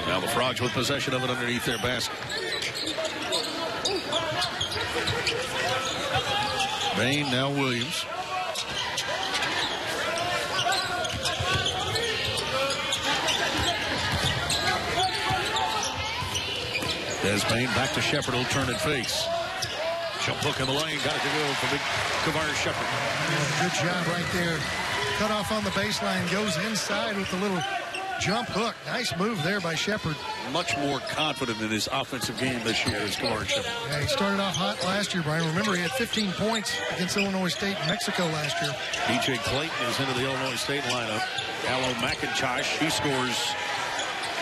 Now the Frogs with possession of it underneath their basket. Bain, now Williams. Des Bain back to Shepard. He'll turn and face. Jump hook in the lane. Got it to go for big Kavir Shepard. Good job right there. Cut off on the baseline. Goes inside with the little jump hook. Nice move there by Shepard. Much more confident in his offensive game this year as Kavir Shepard. Yeah, he started off hot last year, Brian. Remember, he had 15 points against Illinois State and Mexico last year. DJ Clayton is into the Illinois State lineup. Allo McIntosh, he scores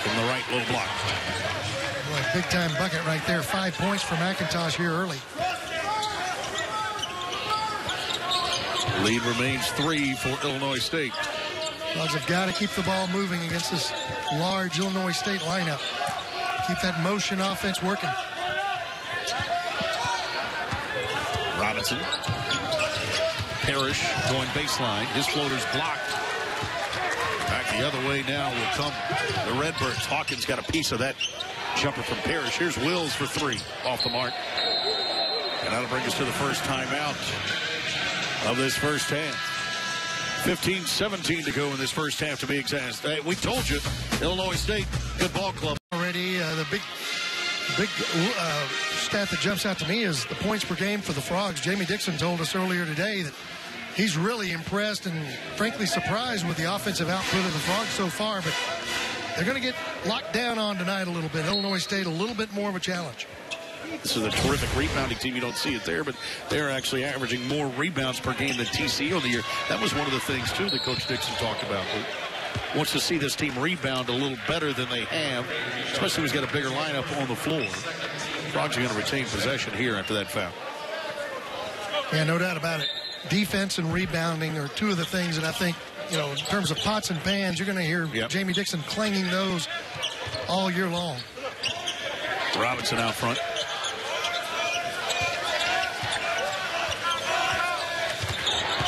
from the right low block. Boy, big-time bucket right there. 5 points for McIntosh here early. Lead remains 3 for Illinois State. Frogs have got to keep the ball moving against this large Illinois State lineup. Keep that motion offense working. Robinson. Parrish going baseline. His floater's blocked. Back the other way now will come the Redbirds. Hawkins got a piece of that jumper from Parrish. Here's Wills for 3 off the mark. And that'll bring us to the first timeout of this first half. 15-17 to go in this first half, to be exact. Hey, we told you, Illinois State, good ball club. Already, the big stat that jumps out to me is the points per game for the Frogs. Jamie Dixon told us earlier today that he's really impressed and frankly surprised with the offensive output of the Frogs so far, but they're going to get locked down on tonight a little bit. Illinois State a little bit more of a challenge. This is a terrific rebounding team. You don't see it there, but they're actually averaging more rebounds per game than TCU in the year. That was one of the things, too, that Coach Dixon talked about. He wants to see this team rebound a little better than they have, especially when he's got a bigger lineup on the floor. Frogs are going to retain possession here after that foul. Yeah, no doubt about it. Defense and rebounding are two of the things that I think, you know, in terms of pots and pans, you're going to hear Jamie Dixon clanging those all year long. Robinson out front.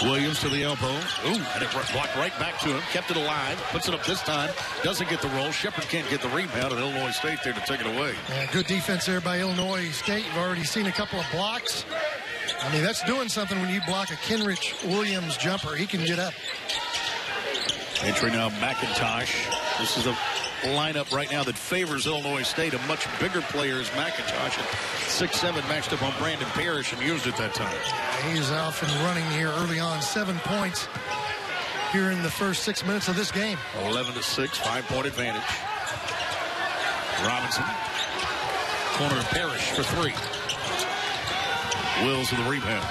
Williams to the elbow. Ooh, and it blocked right back to him. Kept it alive. Puts it up this time. Doesn't get the roll. Shepard can't get the rebound, and Illinois State there to take it away. Yeah, good defense there by Illinois State. You've already seen a couple of blocks. I mean, that's doing something when you block a Kenrich Williams jumper. He can get up. Entry now, McIntosh. This is a lineup right now that favors Illinois State. A much bigger player is McIntosh at 6'7", matched up on Brandon Parrish and used it that time. He's off and running here early on. 7 points here in the first 6 minutes of this game. 11-6, 5-point advantage. Robinson. Corner of Parrish for 3. Wills with the rebound.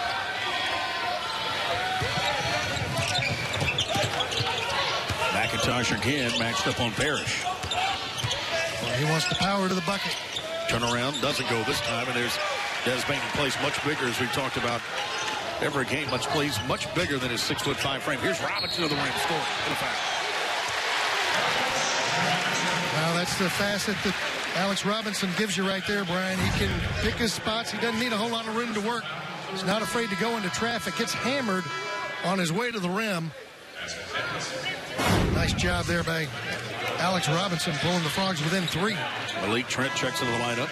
McIntosh again matched up on Parrish. Well, he wants the power to the bucket. Turnaround doesn't go this time, and there's Des Bain plays much bigger, as we've talked about every game. Plays much bigger than his 6'5" frame. Here's Robinson to the rim, scoring. Well, that's the facet that Alex Robinson gives you right there, Brian. He can pick his spots. He doesn't need a whole lot of room to work. He's not afraid to go into traffic. Gets hammered on his way to the rim. Nice job there by Alex Robinson, pulling the Frogs within 3. Malik Trent checks into the lineup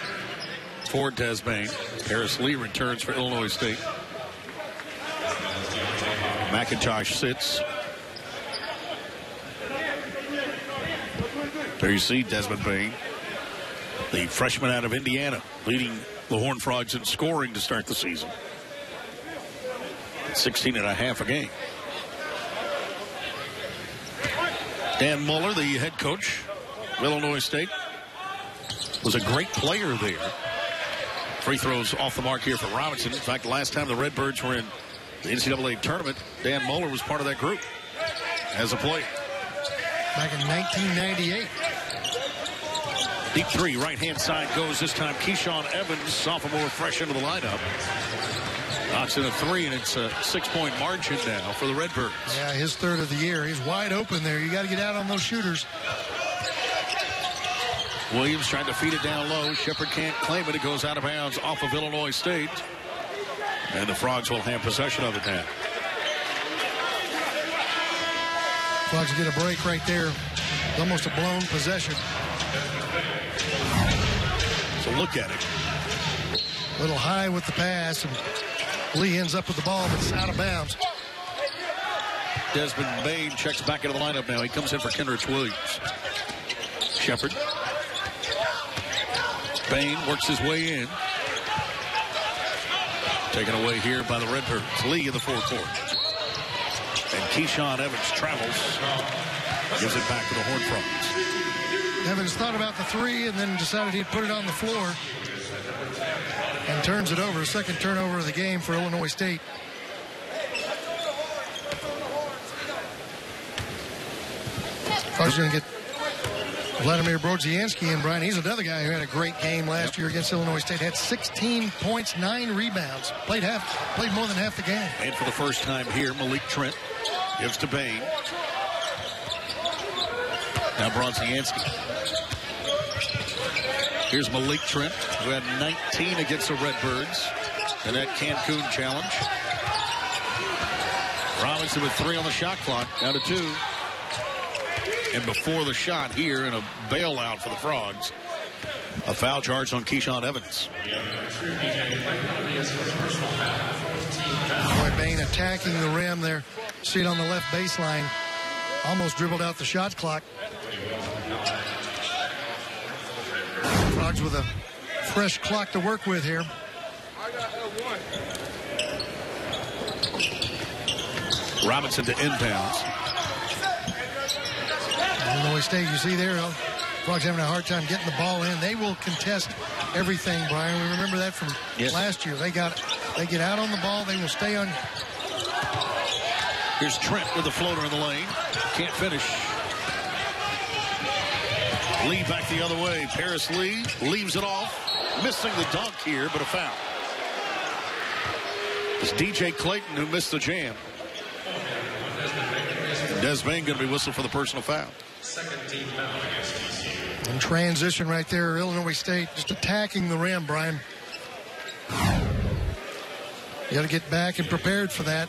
for Des Bain. Harris Lee returns for Illinois State. McIntosh sits. There you see Desmond Bain, the freshman out of Indiana, leading the Horned Frogs in scoring to start the season. 16.5 a game. Dan Muller, the head coach of Illinois State, was a great player there. Free throws off the mark here for Robinson. In fact, the last time the Redbirds were in the NCAA tournament, Dan Muller was part of that group as a player. Back in 1998. Deep 3, right-hand side goes this time. Keyshawn Evans, sophomore, fresh into the lineup. Knocks in a 3, and it's a 6-point margin now for the Redbirds. Yeah, his 3rd of the year. He's wide open there. You got to get out on those shooters. Williams trying to feed it down low. Shepard can't claim it. It goes out of bounds off of Illinois State. And the Frogs will have possession of it now. Frogs get a break right there. Almost a blown possession. So look at it. A little high with the pass, and Lee ends up with the ball, but it's out of bounds. Desmond Bain checks back into the lineup now. He comes in for Kenrich Williams. Shepard. Bain works his way in. Taken away here by the Redbirds. Lee in the forecourt. And Keyshawn Evans travels. Gives it back to the Horned Frogs. Evans thought about the three and then decided he'd put it on the floor. And turns it over. Second turnover of the game for Illinois State. Frogs going to get Vladimir Brodzianski in, Brian. He's another guy who had a great game last year against Illinois State. Had 16 points, 9 rebounds. Played more than half the game. And for the first time here, Malik Trent gives to Bain. Now Brodzianski. Here's Malik Trent, who had 19 against the Redbirds in that Cancun challenge. Robinson with 3 on the shot clock, down to 2. And before the shot here, in a bailout for the Frogs, a foul charge on Keyshawn Evans. Boy, Bain attacking the rim there. See it on the left baseline. Almost dribbled out the shot clock. Frogs with a fresh clock to work with here. Robinson to inbounds. Illinois State, you see there, Frogs having a hard time getting the ball in. They will contest everything, Brian. We remember that from last year. They get out on the ball. They will stay on. Here's Trent with the floater in the lane. Can't finish. Lee back the other way. Paris Lee leaves it off. Missing the dunk here, but a foul. It's DJ Clayton who missed the jam. Des Bain going to be whistled for the personal foul. In transition right there, Illinois State just attacking the rim, Brian. You got to get back and prepared for that.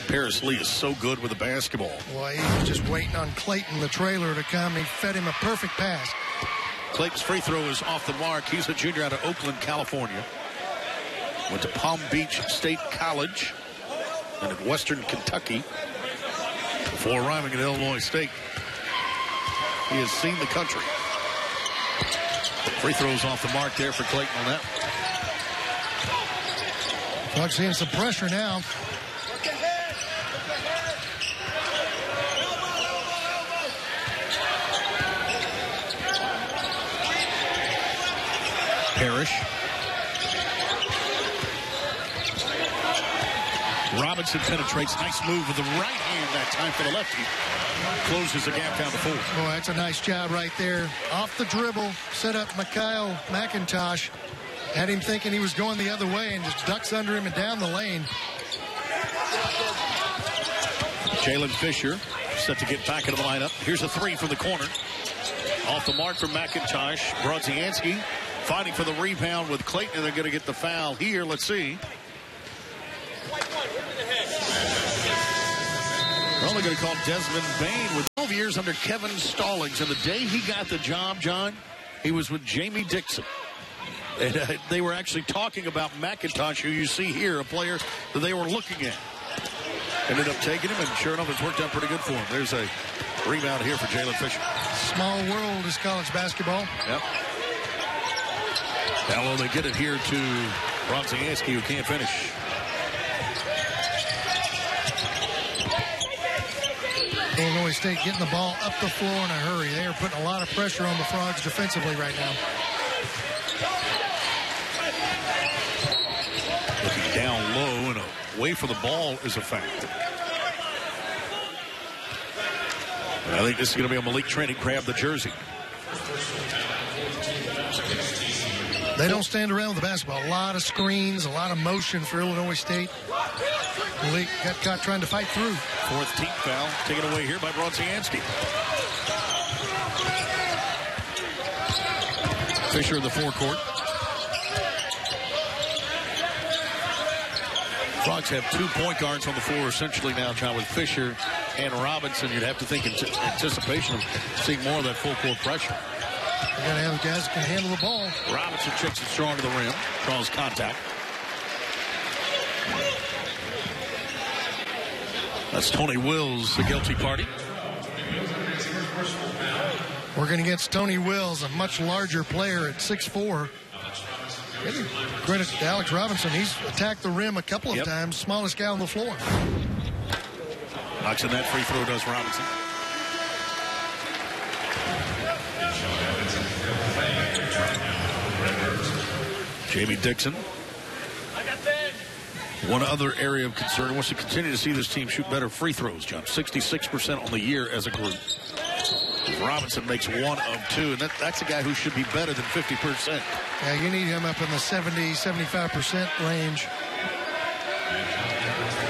Paris Lee is so good with the basketball. Boy, he was just waiting on Clayton, the trailer, to come. He fed him a perfect pass. Clayton's free throw is off the mark. He's a junior out of Oakland, California. Went to Palm Beach State College and at Western Kentucky before arriving at Illinois State. He has seen the country. Free throws off the mark there for Clayton on that. Frogs seeing some pressure now. Parrish. Robinson penetrates. Nice move with the right hand that time for the lefty. Closes the gap down to 4. Boy, that's a nice job right there. Off the dribble, set up Mikhail McIntosh. Had him thinking he was going the other way and just ducks under him and down the lane. Jalen Fisher set to get back into the lineup. Here's a 3 from the corner. Off the mark from McIntosh. Brodzianski fighting for the rebound with Clayton. They're going to get the foul here. Let's see. They're only going to call Desmond Bain with 12 years under Kevin Stallings. And the day he got the job, John, he was with Jamie Dixon. And they were actually talking about McIntosh, who you see here, a player that they were looking at. Ended up taking him, and sure enough, it's worked out pretty good for him. There's a rebound here for Jalen Fisher. Small world is college basketball. Yep. Now will they get it here to Brodzianski, who can't finish. Illinois State getting the ball up the floor in a hurry. They are putting a lot of pressure on the Frogs defensively right now. Looking down low and away from the ball is a foul. And I think this is going to be a Malik Trent. He grabbed the jersey. They don't stand around with the basketball. A lot of screens, a lot of motion for Illinois State. Malik got caught trying to fight through. 4th team foul taken away here by Brodzianski. Fisher in the forecourt. Frogs have 2 point guards on the floor essentially now, John, with Fisher and Robinson. You'd have to think in anticipation of seeing more of that full court pressure. You got to have guys that can handle the ball. Robinson checks it strong to the rim. Draws contact. That's Tony Wills, the guilty party. Working against Tony Wills, a much larger player at 6'4". Maybe credit to Alex Robinson. He's attacked the rim a couple of times. Smallest guy on the floor. Knocks in that free throw, does Robinson. Jamie Dixon. One other area of concern wants to continue to see this team shoot better free throws, John. 66% on the year as a group. Robinson makes 1 of 2, and that's a guy who should be better than 50%. Yeah, you need him up in the 70, 75% range.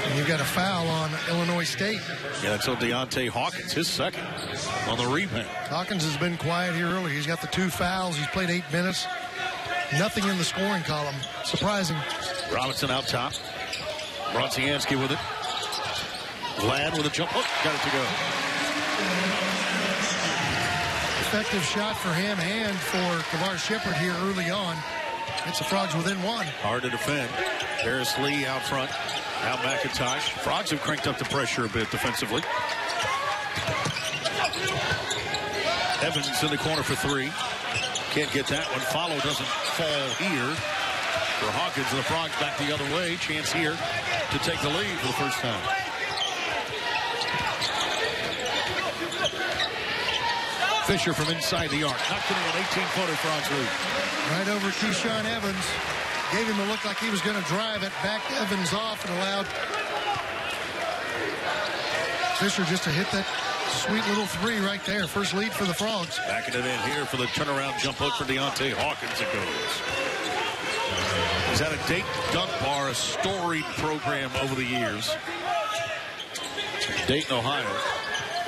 And you've got a foul on Illinois State. Yeah, that's on Deontay Hawkins, his second on the rebound. Hawkins has been quiet here early. He's got the 2 fouls. He's played 8 minutes. Nothing in the scoring column. Surprising. Robinson out top. Bronzianski with it. Glad with a jump hook. Got it to go. Effective shot for him and for Kavar Shepard here early on. It's the Frogs within 1. Hard to defend. Harris Lee out front. Al McIntosh. Frogs have cranked up the pressure a bit defensively. Evans in the corner for 3. Can't get that one. Follow doesn't fall here for Hawkins, and the Frogs back the other way. Chance here to take the lead for the first time. Fisher from inside the arc. Not getting an 18-footer. Frogs lead. Right over Keyshawn Evans. Gave him a look like he was going to drive it. Backed Evans off and allowed Fisher just to hit that sweet little 3 right there. First lead for the Frogs. Backing it in here for the turnaround jump hook for Deontay Hawkins. It goes. He's had a Dayton Dunk Bar, a storied program over the years. Dayton, Ohio.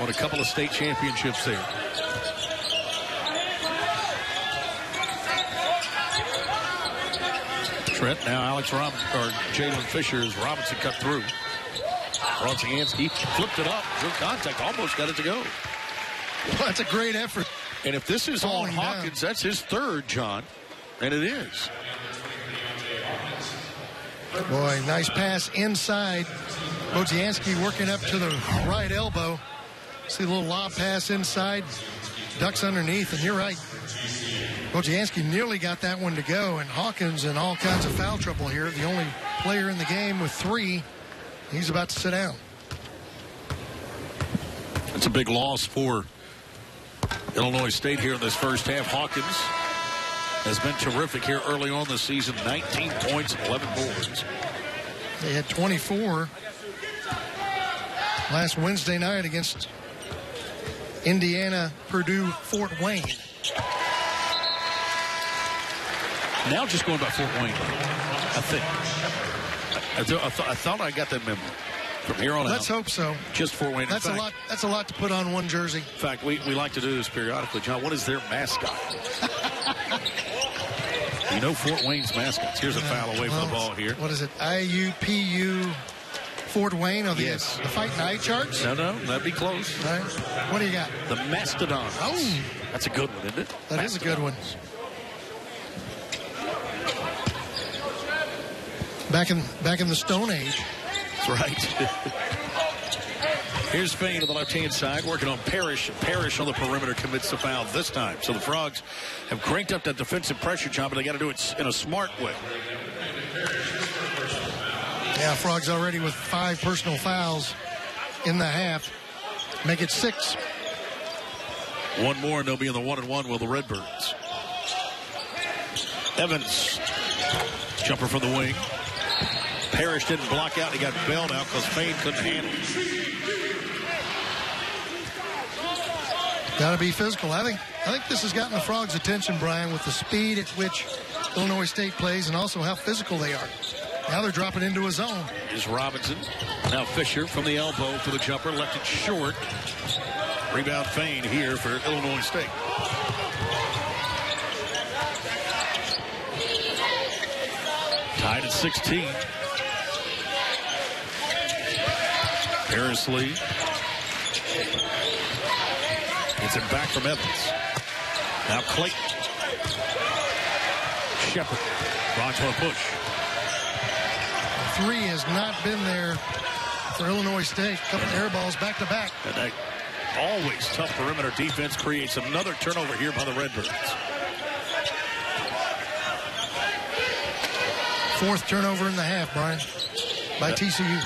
Won a couple of state championships there. Trent, now Alex Robinson, or Jalen Fisher as Robinson cut through. Bronzianski flipped it up, drew contact, almost got it to go. Well, that's a great effort. And if this is on Hawkins, that's his 3rd, John. And it is. Boy, nice pass inside. Bronzianski working up to the right elbow. See a little lob pass inside. Ducks underneath, and you're right. Bronzianski nearly got that one to go, and Hawkins in all kinds of foul trouble here. The only player in the game with 3. He's about to sit down. It's a big loss for Illinois State here in this first half. Hawkins has been terrific here early on this season. 19 points, 11 boards. They had 24 last Wednesday night against Indiana, Purdue, Fort Wayne. Now just going by Fort Wayne, I think. I thought I got that memo. From here on out. Let's hope so. Just Fort Wayne. That's a lot. That's a lot to put on one jersey. In fact, we like to do this periodically. John, what is their mascot? You know Fort Wayne's mascots. Here's a foul away from the ball here. What is it? IUPU Fort Wayne on the Fight Night charts? No, that'd be close. All right. What do you got? The Mastodons. Oh, that's a good one, isn't it? That is a good one. Back in the Stone Age. That's right. Here's Fain on the left-hand side, working on Parrish. Parrish on the perimeter commits the foul this time. So the Frogs have cranked up that defensive pressure job, but they got to do it in a smart way. Yeah, Frogs already with 5 personal fouls in the half. Make it 6. One more, and they'll be in the 1-1 with the Redbirds. Evans, jumper from the wing. Parrish didn't block out. He got bailed out because Fain couldn't handle it. Got to be physical. I think this has gotten the Frogs' attention, Brian, with the speed at which Illinois State plays and also how physical they are. Now they're dropping into a zone. Here's Robinson. Now Fisher from the elbow for the jumper. Left it short. Rebound Fain here for Illinois State. Tied at 16. Harris Lee. Gets it back from Evans. Now Clayton. Shepard. Frogs want to push. Three has not been there for Illinois State. A couple air balls back to back. And that always tough perimeter defense creates another turnover here by the Redbirds. Fourth turnover in the half, Brian, by TCU.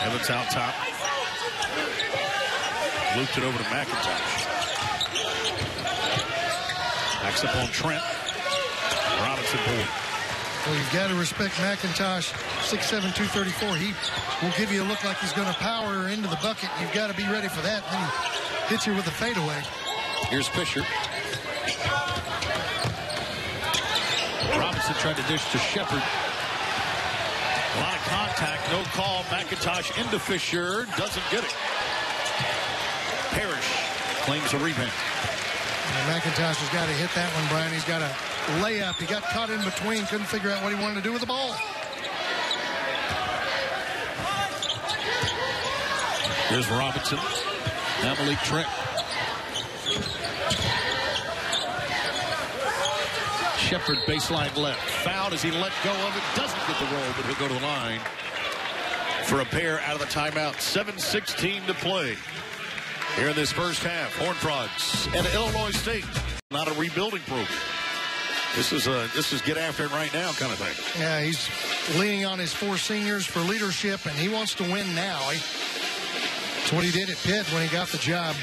Evans out top. Looped it over to McIntosh. Backs up on Trent. Robinson board. Well, you've got to respect McIntosh, 6'7", 234. He will give you a look like he's going to power into the bucket. You've got to be ready for that. Then he hits you with a fadeaway. Here's Fisher. Robinson tried to dish to Shepard. A lot of contact, no call. McIntosh into Fisher, doesn't get it. Parrish claims a rebound. And McIntosh has got to hit that one, Brian. He's got a layup. He got caught in between, couldn't figure out what he wanted to do with the ball. Here's Robinson. Now Malik Trent. Shepard baseline left. Fouled as he let go of it. Doesn't get the roll, but he'll go to the line for a pair out of the timeout. 7:16 to play here in this first half. Horned Frogs and Illinois State. Not a rebuilding program. This is get after it right now kind of thing. Yeah, he's leaning on his four seniors for leadership, and he wants to win now. That's what he did at Pitt when he got the job.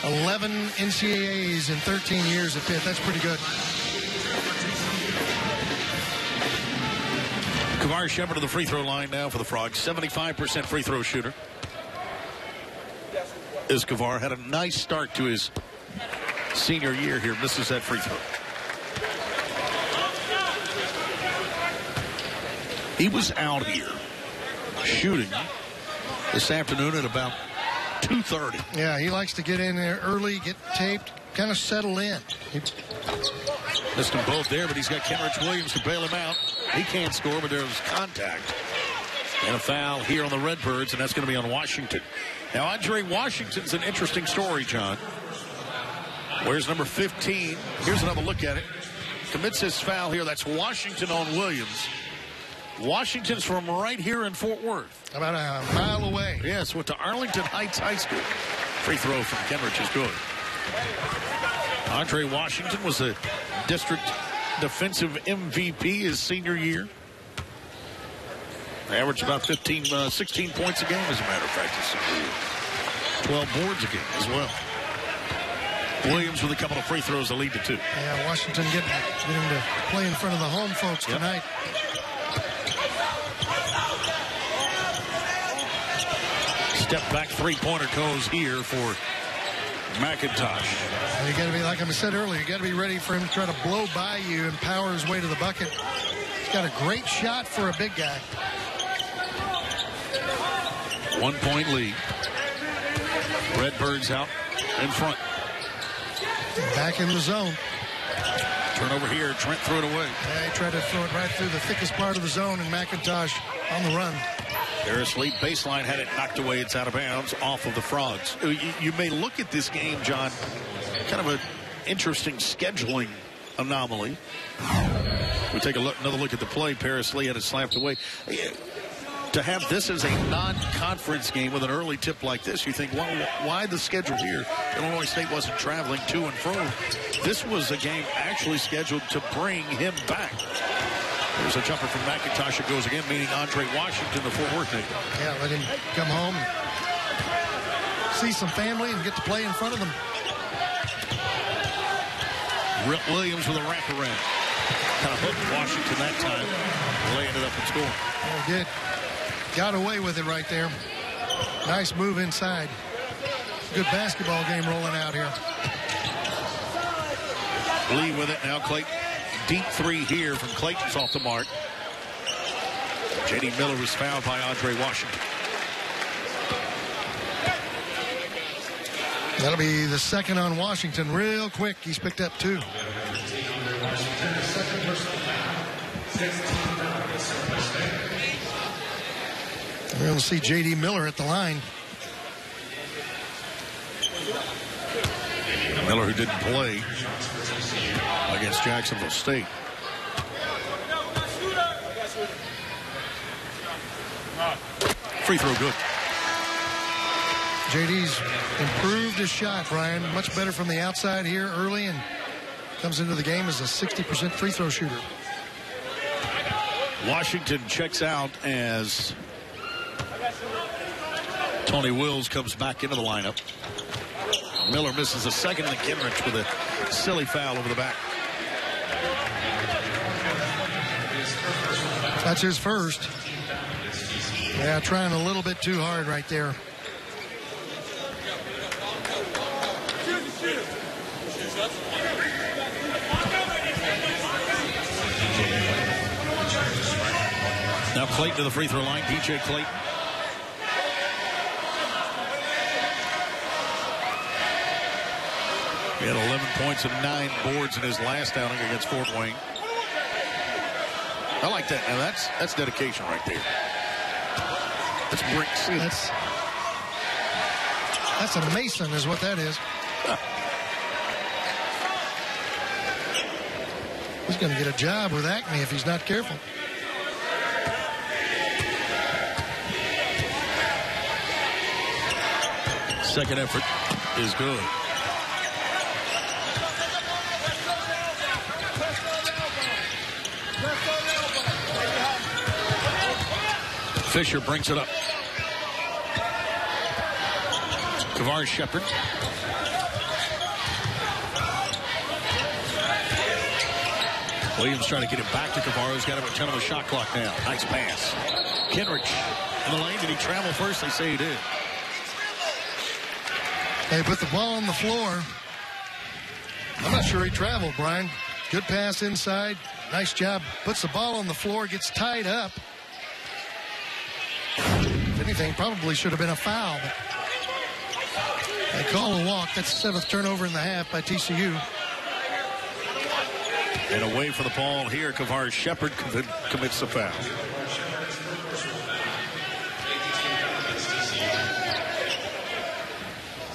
11 NCAAs in 13 years at Pitt. That's pretty good. Kavar Shepard to the free throw line now for the Frogs. 75% free throw shooter. As Kavar had a nice start to his senior year here. Misses that free throw. He was out here shooting this afternoon at about 2:30. Yeah, he likes to get in there early, get taped, kind of settle in. Missed them both there, but he's got Kenrich Williams to bail him out. He can't score, but there's contact. And a foul here on the Redbirds, and that's going to be on Washington. Now, Andre Washington's an interesting story, John. Where's number 15? Here's another look at it. Commits his foul here. That's Washington on Williams. Washington's from right here in Fort Worth. About a mile away. Yes, went to Arlington Heights High School. Free throw from Kenrich is good. Andre Washington was a district defensive MVP his senior year. Averaged about 16 points a game, as a matter of fact, his senior year. 12 boards a game as well. Williams with a couple of free throws to lead to 2. Yeah, Washington getting to play in front of the home folks tonight. Step back three-pointer goes here for McIntosh. And you got to be, like I said earlier, you got to be ready for him to try to blow by you and power his way to the bucket. He's got a great shot for a big guy. 1 point lead. Redbirds out in front. Back in the zone. Turnover here. Trent threw it away. Yeah, he tried to throw it right through the thickest part of the zone, and McIntosh on the run. Harris lead baseline, had it knocked away. It's out of bounds off of the Frogs. You may look at this game, John, kind of an interesting scheduling anomaly. We take another look at the play. Paris Lee had it slapped away. To have this as a non-conference game with an early tip like this, you think, well, why the schedule here? Illinois State wasn't traveling to and fro. This was a game actually scheduled to bring him back. There's a jumper from McIntosh that goes again, meaning Andre Washington, the Fort Worth native. Yeah, let him come home and see some family and get to play in front of them. Rip Williams with a wraparound. Kind of hooked Washington that time. They ended up in scoring. Oh, good. Got away with it right there. Nice move inside. Good basketball game rolling out here. Lee with it now. Clayton. Deep three here from Clayton's off the mark. J.D. Miller was fouled by Andre Washington. That'll be the second on Washington real quick. He's picked up 2. We're going to see J.D. Miller at the line. Miller, who didn't play against Jacksonville State. Free throw good. JD's improved his shot, Brian. Much better from the outside here early, and comes into the game as a 60% free throw shooter. Washington checks out as Tony Wills comes back into the lineup. Miller misses a second, and Kinrich with a silly foul over the back. That's his first. Yeah, trying a little bit too hard right there. Now Clayton to the free throw line. DJ Clayton. He had 11 points and 9 boards in his last outing against Fort Wayne. I like that. Now that's dedication right there. That's bricks. That's a Mason is what that is. He's going to get a job with Acme if he's not careful. Second effort is good. Fisher brings it up. Kavar Shepard. Williams trying to get him back to Kavar, who's got him a 10 on the shot clock now. Nice pass. Kinrich in the lane. Did he travel first? They say he did. They put the ball on the floor. I'm not sure he traveled, Brian. Good pass inside. Nice job. Puts the ball on the floor, gets tied up. If anything, probably should have been a foul. But they call a walk. That's the 7th turnover in the half by TCU. And away for the ball here, Kavar Shepard commits the foul.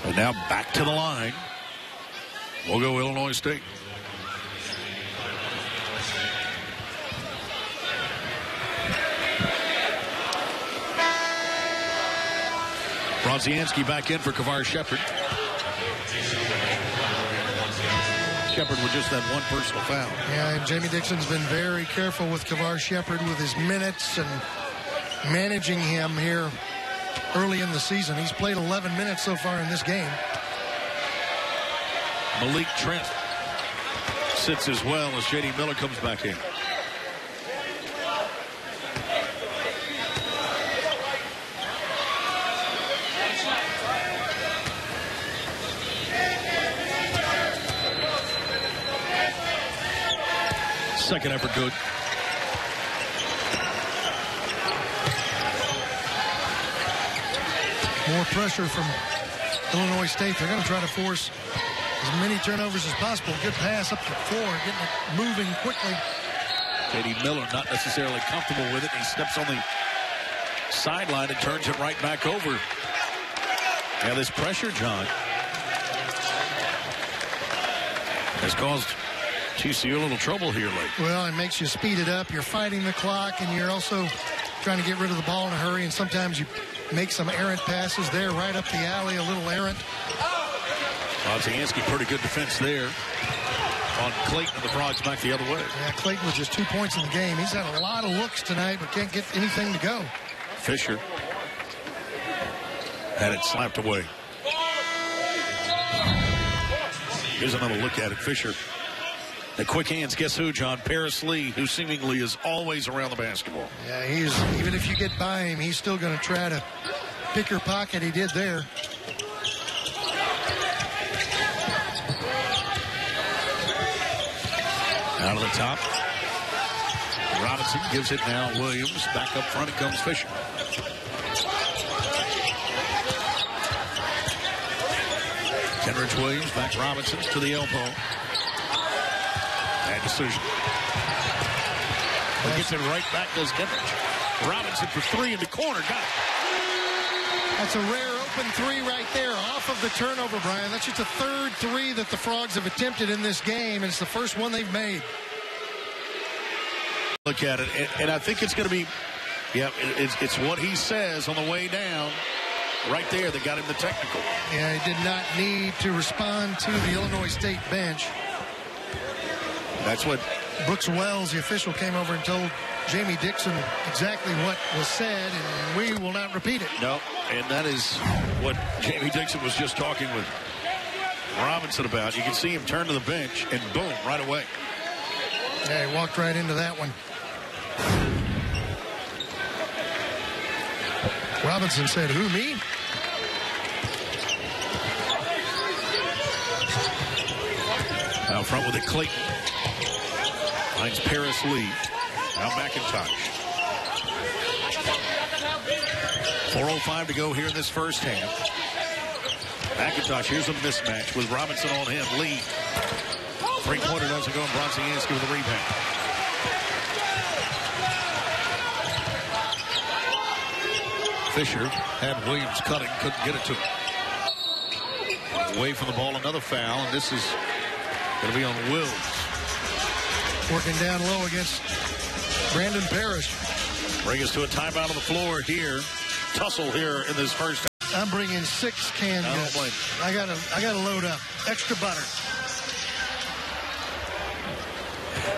And now back to the line. We'll go Illinois State. Brodzianski back in for Kavar Shepard. Shepard with just that one personal foul. Yeah, and Jamie Dixon's been very careful with Kavar Shepard with his minutes and managing him here early in the season. He's played 11 minutes so far in this game. Malik Trent sits as well as J.D. Miller comes back in. Second effort good. More pressure from Illinois State. They're going to try to force as many turnovers as possible. Good pass up the floor, getting it moving quickly. J.D. Miller not necessarily comfortable with it. He steps on the sideline and turns it right back over. Yeah, this pressure, John, has caused TCU a little trouble here late. Well, it makes you speed it up. You're fighting the clock, and you're also trying to get rid of the ball in a hurry, and sometimes you make some errant passes there right up the alley, a little errant. Brodzianski, pretty good defense there on Clayton, and the Frogs back the other way. Yeah, Clayton with just 2 points in the game. He's had a lot of looks tonight, but can't get anything to go. Fisher had it slapped away. Here's another look at it. Fisher. The quick hands, guess who, John? Paris Lee, who seemingly is always around the basketball. Yeah, even if you get by him, he's still going to try to pick your pocket. He did there. Out of the top. Robinson gives it now. Williams back up front. It comes Fisher. Kenrich Williams back Robinson to the elbow. Bad decision. He gets it right back, does Kenrich. Robinson for three in the corner. Got it. That's a rare open three right there off of the turnover, Brian. That's just the third three that the Frogs have attempted in this game, and it's the first one they've made. Look at it, and I think it's going to be, it's what he says on the way down. Right there, they got him the technical. Yeah, he did not need to respond to the Illinois State bench. That's what Brooks Wells, the official, came over and told Jamie Dixon exactly what was said, and we will not repeat it. No, and that is what Jamie Dixon was just talking with Robinson about. You can see him turn to the bench, and boom, right away. Yeah, he walked right into that one. Robinson said, "Who, me?" Out front with it, Clayton. Finds Paris Lee. Now McIntosh. 4:05 to go here in this first half. McIntosh, here's a mismatch with Robinson on him. Lee. Three-pointer doesn't go, and Bronzianski with a rebound. Fisher had Williams cutting, couldn't get it to him. Away from the ball, another foul, and this is going to be on Wills. Working down low against Brandon Parrish. Bring us to a timeout on the floor here. Tussle here in this first. I'm bringing 6 canned goods. I gotta load up. Extra butter.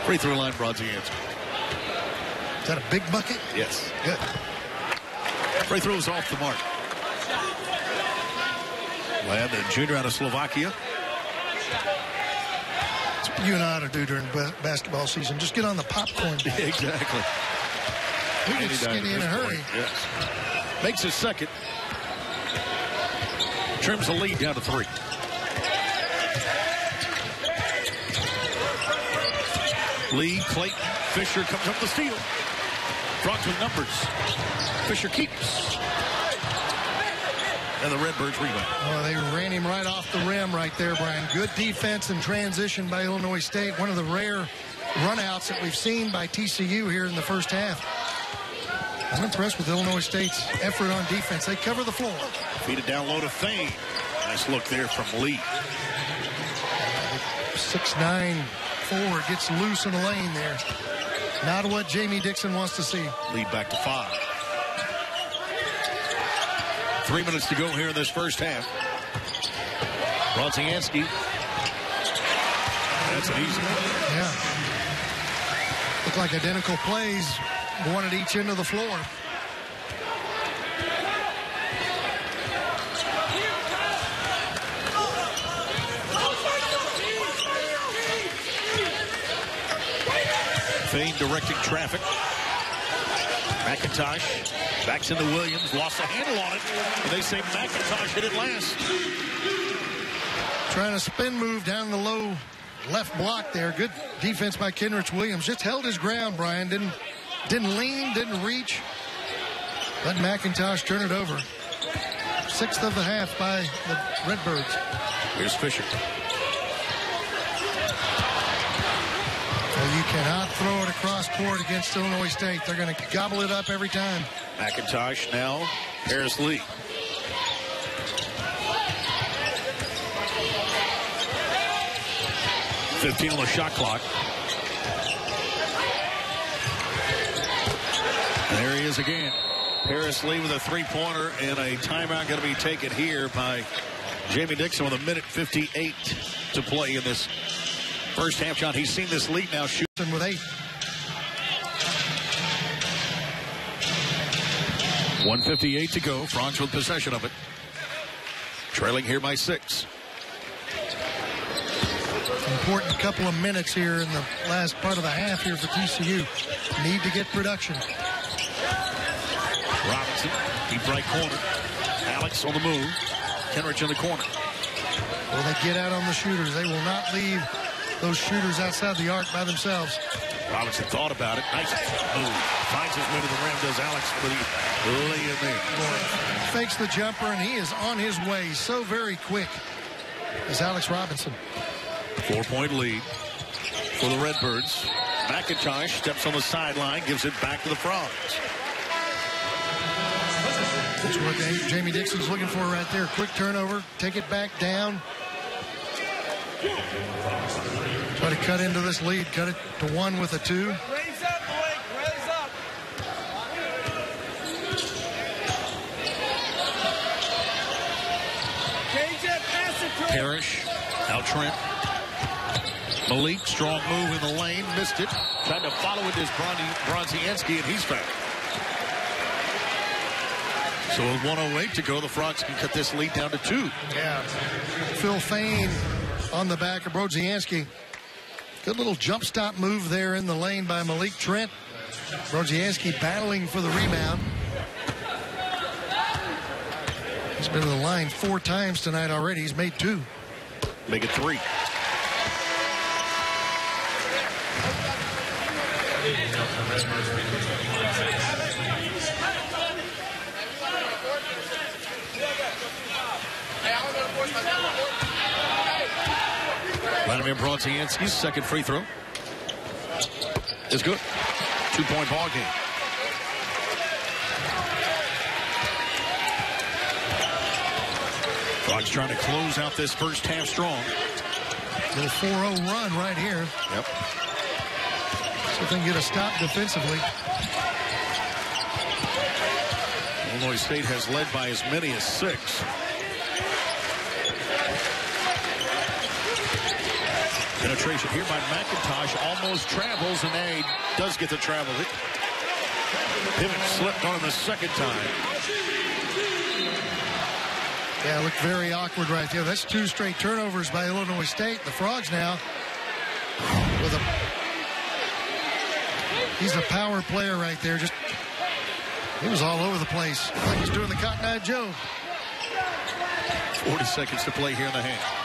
Free throw line, Bronzianski. Is that a big bucket? Yes. Good. Free throws off the mark. Lad, the junior out of Slovakia. That's what you and I ought to do during basketball season. Just get on the popcorn bag. Exactly. We get skinny in a hurry. Yes. Makes his second. Trims the lead down to 3. Lee, Clayton, Fisher comes up the steal. Frogs with numbers. Fisher keeps. And the Redbirds rebound. Oh, they ran him right off the rim right there, Brian. Good defense and transition by Illinois State. One of the rare runouts that we've seen by TCU here in the first half. I'm impressed with Illinois State's effort on defense. They cover the floor. Feed it down low to Thane. Nice look there from Lee. 6'9" forward gets loose in the lane there. Not what Jamie Dixon wants to see. Lead back to 5. 3 minutes to go here in this first half. Bronzianski. That's an easy one. Yeah. Look like identical plays. One at each end of the floor. Thane directing traffic. McIntosh backs into Williams. Lost a handle on it. And they say McIntosh hit it last. Trying to spin move down the low left block there. Good defense by Kenrich Williams. Just held his ground, Brian. Didn't lean, didn't reach. Let McIntosh turn it over. 6th of the half by the Redbirds. Here's Fisher. Well, you cannot throw it across court against Illinois State. They're going to gobble it up every time. McIntosh now. Paris Lee. $15 on the shot clock. And there he is again. Paris Lee with a three-pointer, and a timeout going to be taken here by Jamie Dixon with 1:58 to play in this first half. John, he's seen this lead now shooting with 8. 1:58 to go. Frogs with possession of it. Trailing here by 6. Important couple of minutes here in the last part of the half here for TCU. Need to get production. Robinson, deep right corner. Alex on the move. Kenrich in the corner. Will they get out on the shooters? They will not leave those shooters outside the arc by themselves. Robinson thought about it. Nice move. Finds his way to the rim. Does Alex for the lay in there. Fakes the jumper, and he is on his way so very quick. Is Alex Robinson. 4-point lead for the Redbirds. McIntosh steps on the sideline, gives it back to the Frogs. That's what Jamie Dixon's looking for right there. Quick turnover, take it back down. Try to cut into this lead, cut it to 1 with a 2. Raise up, Blake, raise up. KJ, pass it to him. Parrish, out Trent. Malik, strong move in the lane, missed it. Tried to follow it as Bronzianski, and he's fouled. So with 1:08 to go, the Frogs can cut this lead down to 2. Yeah. Phil Fain on the back of Bronzianski. Good little jump stop move there in the lane by Malik Trent. Bronzianski battling for the rebound. He's been to the line 4 times tonight already. He's made 2. Make it 3. Vladimir Bronzianski's second free throw is good. 2-point ball game. Frogs trying to close out this first half strong. Little 4-0 run right here. Yep. So if they can get a stop defensively. Illinois State has led by as many as 6. Penetration here by McIntosh, almost travels, and A does get the travel. Pivot slipped on him the second time. Yeah, looked very awkward right there. That's 2 straight turnovers by Illinois State. The Frogs now with he's a power player right there. He was all over the place. Like he's doing the Cotton Eye Joe. 40 seconds to play here in the half.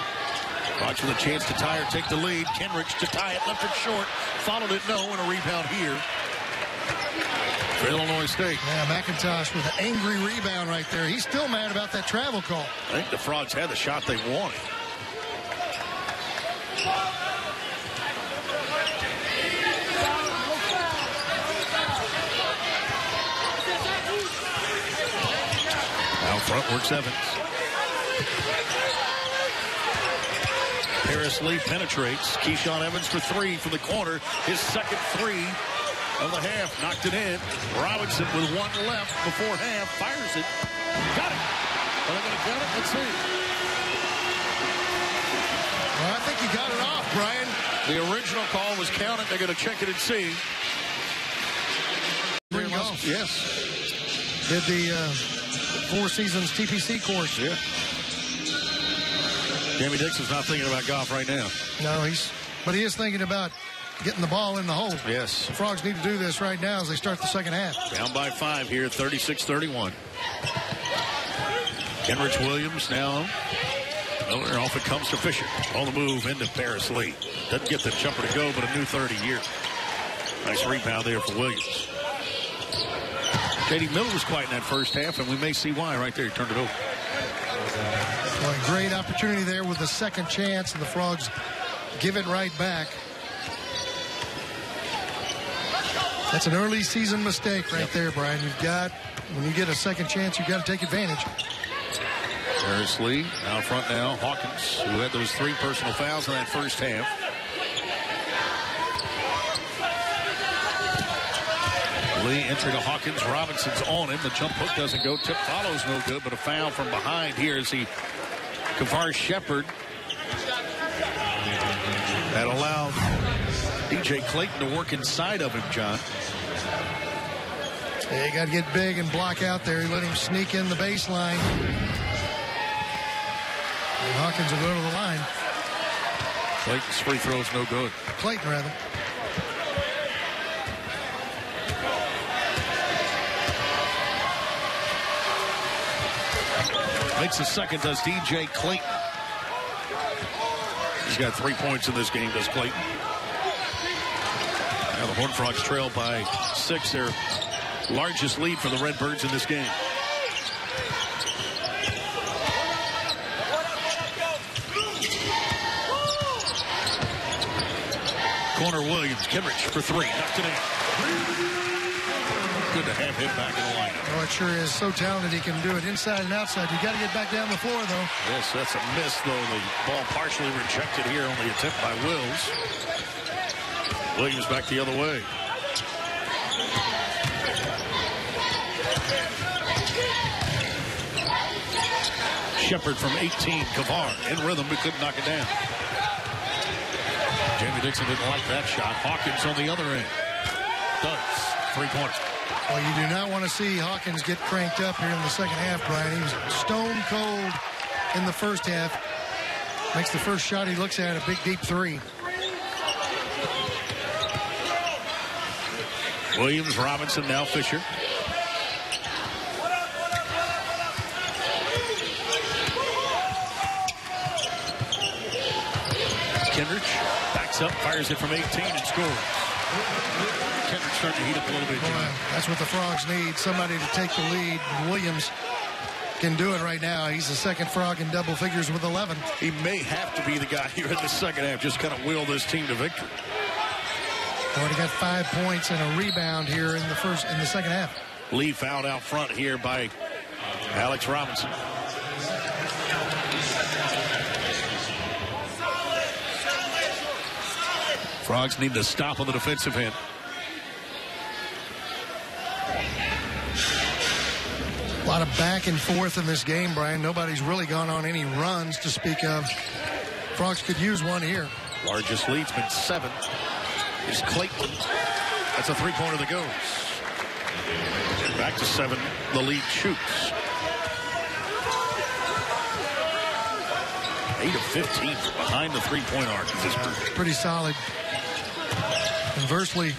Frogs with a chance to tie or take the lead. Kenrich to tie it, left it short. Followed it, no, and a rebound here for Illinois State. Yeah, McIntosh with an angry rebound right there. He's still mad about that travel call. I think the Frogs had the shot they wanted. Out front works Evans. Harris Lee penetrates. Keyshawn Evans for 3 from the corner. His second 3 of the half. Knocked it in. Robinson with 1 left before half. Fires it. Got it. Are they going to count it? Let's see. Well, I think he got it off, Brian. The original call was counted. They're going to check it and see. Bring golf. Yes. Did the 4 Seasons TPC course. Yeah. Jamie Dixon's not thinking about golf right now. No, but he is thinking about getting the ball in the hole. Yes. The Frogs need to do this right now as they start the second half. Down by 5 here, 36-31. Kenrich Williams now. Miller off it comes to Fisher. On the move into Paris Lee. Doesn't get the jumper to go, but a new 30 here. Nice rebound there for Williams. J.D. Miller was quiet in that first half, and we may see why right there. He turned it over. Well, a great opportunity there with the second chance, and the Frogs give it right back. That's an early season mistake right there, Brian. When you get a second chance, you've got to take advantage. Paris Lee out front now. Hawkins, who had those 3 personal fouls in that first half. Lee entering to Hawkins. Robinson's on him. The jump hook doesn't go. Tip follows no good, but a foul from behind here as Kavar Shepard. That allowed DJ Clayton to work inside of him, John. Yeah, you got to get big and block out there. You let him sneak in the baseline. And Hawkins will go to the line. Clayton's free throw's no good. Clayton, rather. Makes the second, does DJ Clayton. He's got 3 points in this game, does Clayton. Now the Horned Frogs trail by 6, their largest lead for the Redbirds in this game. Corner Williams, Kenrich for 3, knocked it in. Good to have him back in the lineup. Oh, it sure is. So talented, he can do it inside and outside. You got to get back down the floor, though. Yes, that's a miss, though. The ball partially rejected here on the attempt by Wills. Williams back the other way. Shepard from 18. Kavar in rhythm, but couldn't knock it down. Jamie Dixon didn't like that shot. Hawkins on the other end. Does. 3-pointer. Well, you do not want to see Hawkins get cranked up here in the second half, Brian. He was stone cold in the first half. Makes the first shot he looks at, a big, deep three. Williams, Robinson, now Fisher. Kendrick backs up, fires it from 18 and scores. Kendrick starting to heat up a little bit. Boy, that's what the Frogs need, somebody to take the lead. Williams can do it right now. He's the second Frog in double figures with 11. He may have to be the guy here in the second half, just kind of will this team to victory. Already got 5 points and a rebound here in the second half. Lee fouled out front here by Alex Robinson. Frogs need to stop on the defensive end. A lot of back and forth in this game, Brian. Nobody's really gone on any runs to speak of. Frogs could use one here. Largest lead's been 7. Is Clayton. That's a 3-pointer that goes. Back to 7. The lead shoots. 8 of 15 from behind the 3-point arc. Pretty solid. Conversely,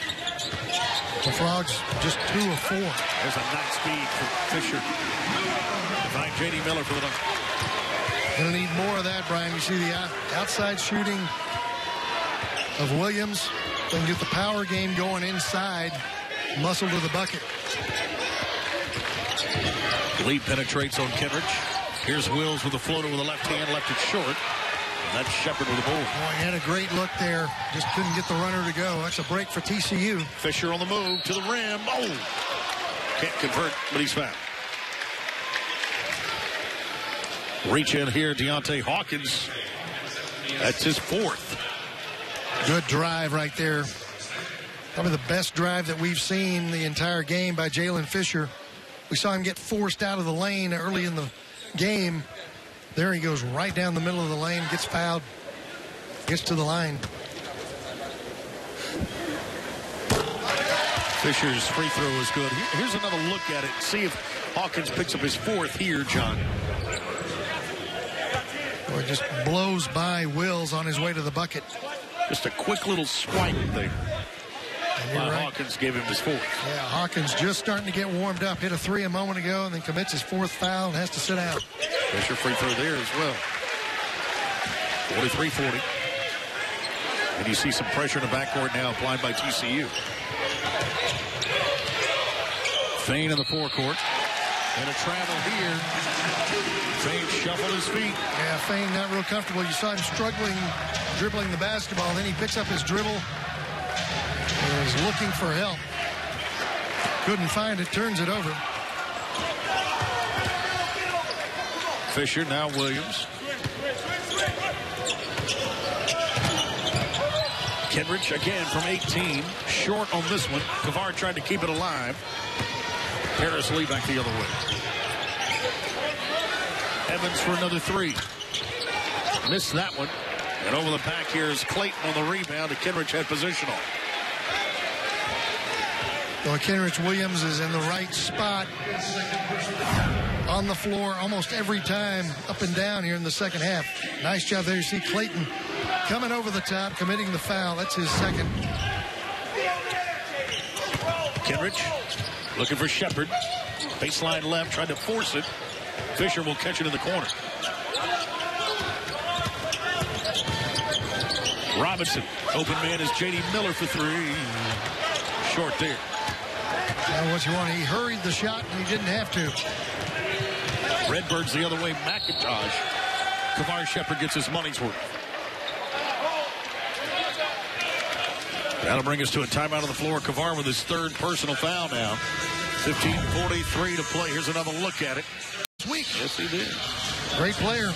the Frogs just 2 of 4. There's a nice speed for Fisher. Behind J.D. Miller for the dunk. Going to need more of that, Brian. You see the outside shooting of Williams. They can get the power game going inside. Muscle to the bucket. Lee penetrates on Kendrick. Here's Wills with the floater with the left hand, left it short. And that's Shepard with the ball. Boy, he had a great look there. Just couldn't get the runner to go. That's a break for TCU. Fisher on the move to the rim. Oh! Can't convert, but he's fouled. Reach in here, Deontay Hawkins. That's his 4th. Good drive right there. Probably the best drive that we've seen the entire game by Jalen Fisher. We saw him get forced out of the lane early in the game. There he goes right down the middle of the lane, gets fouled, gets to the line. Fisher's free throw is good. Here's another look at it. See if Hawkins picks up his 4th here, John. Boy, just blows by Wills on his way to the bucket. Just a quick little swipe there. Right. Hawkins gave him his 4th. Yeah, Hawkins just starting to get warmed up. Hit a 3 a moment ago and then commits his 4th foul and has to sit out. Fisher free throw there as well. 43-40. And you see some pressure in the backcourt now applied by TCU. Fain in the forecourt. And a travel here. Fain shuffled his feet. Yeah, Fain not real comfortable. You saw him struggling, dribbling the basketball. Then he picks up his dribble. And is looking for help. Couldn't find it. Turns it over. Fisher, now Williams. Kendrick again from 18. Short on this one. Kavar tried to keep it alive. Harris Lee back the other way. Evans for another 3. Missed that one. And over the back here is Clayton on the rebound. And Kendrick had positional. Well, Kenrich Williams is in the right spot on the floor almost every time, up and down here in the second half. Nice job there. You see Clayton coming over the top, committing the foul. That's his 2nd. Kendrick looking for Shepard. Baseline left, tried to force it. Fisher will catch it in the corner. Robinson, open man is J.D. Miller for 3. Short there. Now what you want, he hurried the shot and he didn't have to. Redbirds the other way, McIntosh. Kavar Shepard gets his money's worth. That'll bring us to a timeout on the floor. Kavar with his third personal foul now. 15:43 to play. Here's another look at it. This week. Yes, he did. Great player.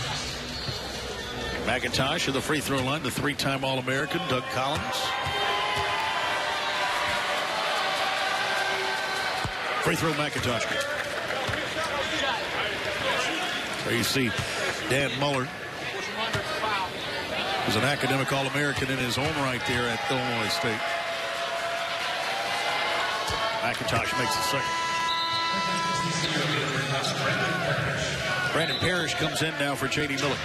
McIntosh at the free throw line, the three-time All-American, Doug Collins. Free throw, McIntosh. There you see Dan Muller, who's an academic All-American in his own right there at Illinois State. McIntosh makes the second. Brandon Parrish comes in now for J.D. Miller.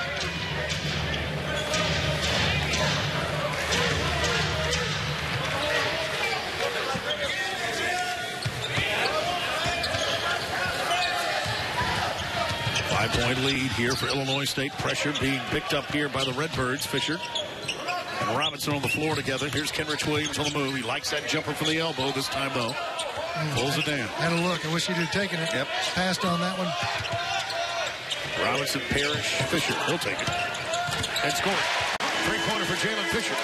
Five-point lead here for Illinois State. Pressure being picked up here by the Redbirds. Fisher and Robinson on the floor together. Here's Kenrich Williams on the move. He likes that jumper from the elbow this time, though. Pulls it down. Had a look. I wish he'd have taken it. Yep. Passed on that one. Robinson, Parrish, Fisher. He'll take it. And score. Three-pointer for Jalen Fisher.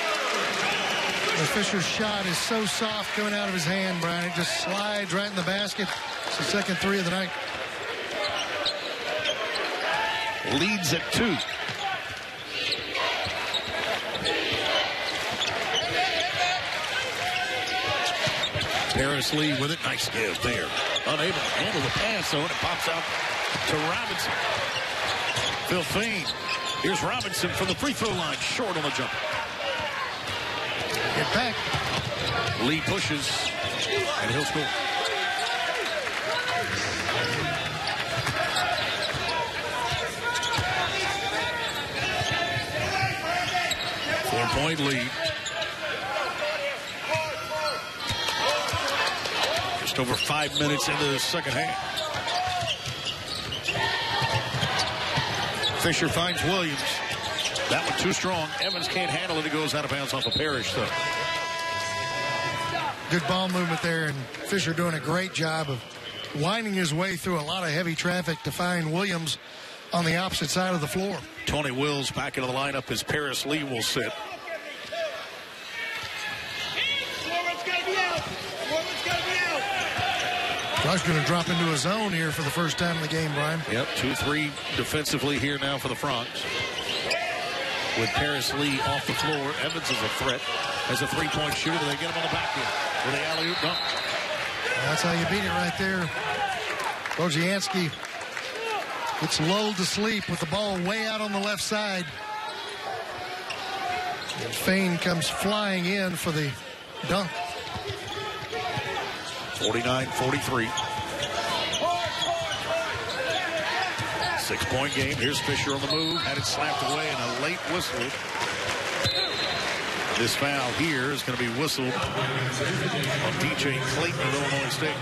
The Fisher's shot is so soft coming out of his hand, Brian. It just slides right in the basket. It's the second three of the night. Leads at 2. Paris Lee with it. Nice give there. Unable to handle the pass, though, and it pops out to Robinson. Phil Fain. Here's Robinson from the free throw line. Short on the jumper. Get back. Lee pushes, and he'll score. Four-point lead. Just over 5 minutes into the second half. Fisher finds Williams. That one too strong. Evans can't handle it. It goes out of bounds off of Parrish, though. Good ball movement there, and Fisher doing a great job of winding his way through a lot of heavy traffic to find Williams on the opposite side of the floor. Tony Wills back into the lineup as Paris Lee will sit. Rush going to drop into a zone here for the first time in the game, Brian. Yep, 2-3 defensively here now for the Frogs. With Paris Lee off the floor, Evans is a threat as a three-point shooter. They get him on the back end with the alley-oop dunk. That's how you beat it right there. Bozianski gets lulled to sleep with the ball way out on the left side. And Fain comes flying in for the dunk. 49-43. 6-point game. Here's Fisher on the move. Had it slapped away and a late whistle. This foul here is going to be whistled on DJ Clayton of Illinois State.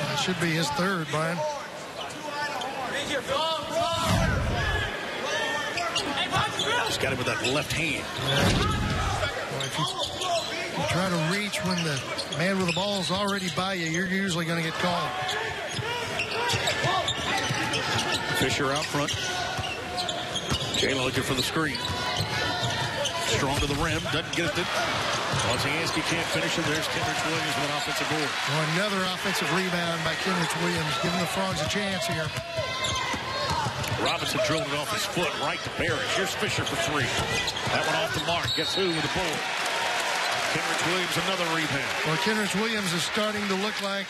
That should be his third, Brian. Just got him with that left hand. Well, if you try to reach when the man with the ball is already by you, you're usually going to get called. Fisher out front. Jayla looking for the screen. Strong to the rim. Doesn't get it. Bozianski can't finish it. There's Kenrich Williams with an offensive board. Well, another offensive rebound by Kenrich Williams, giving the Frogs a chance here. Robinson drilled it off his foot right to Parrish. Here's Fisher for three. That one off the mark. Gets who with the board? Kenrich Williams, another rebound. Well, Kenrich Williams is starting to look like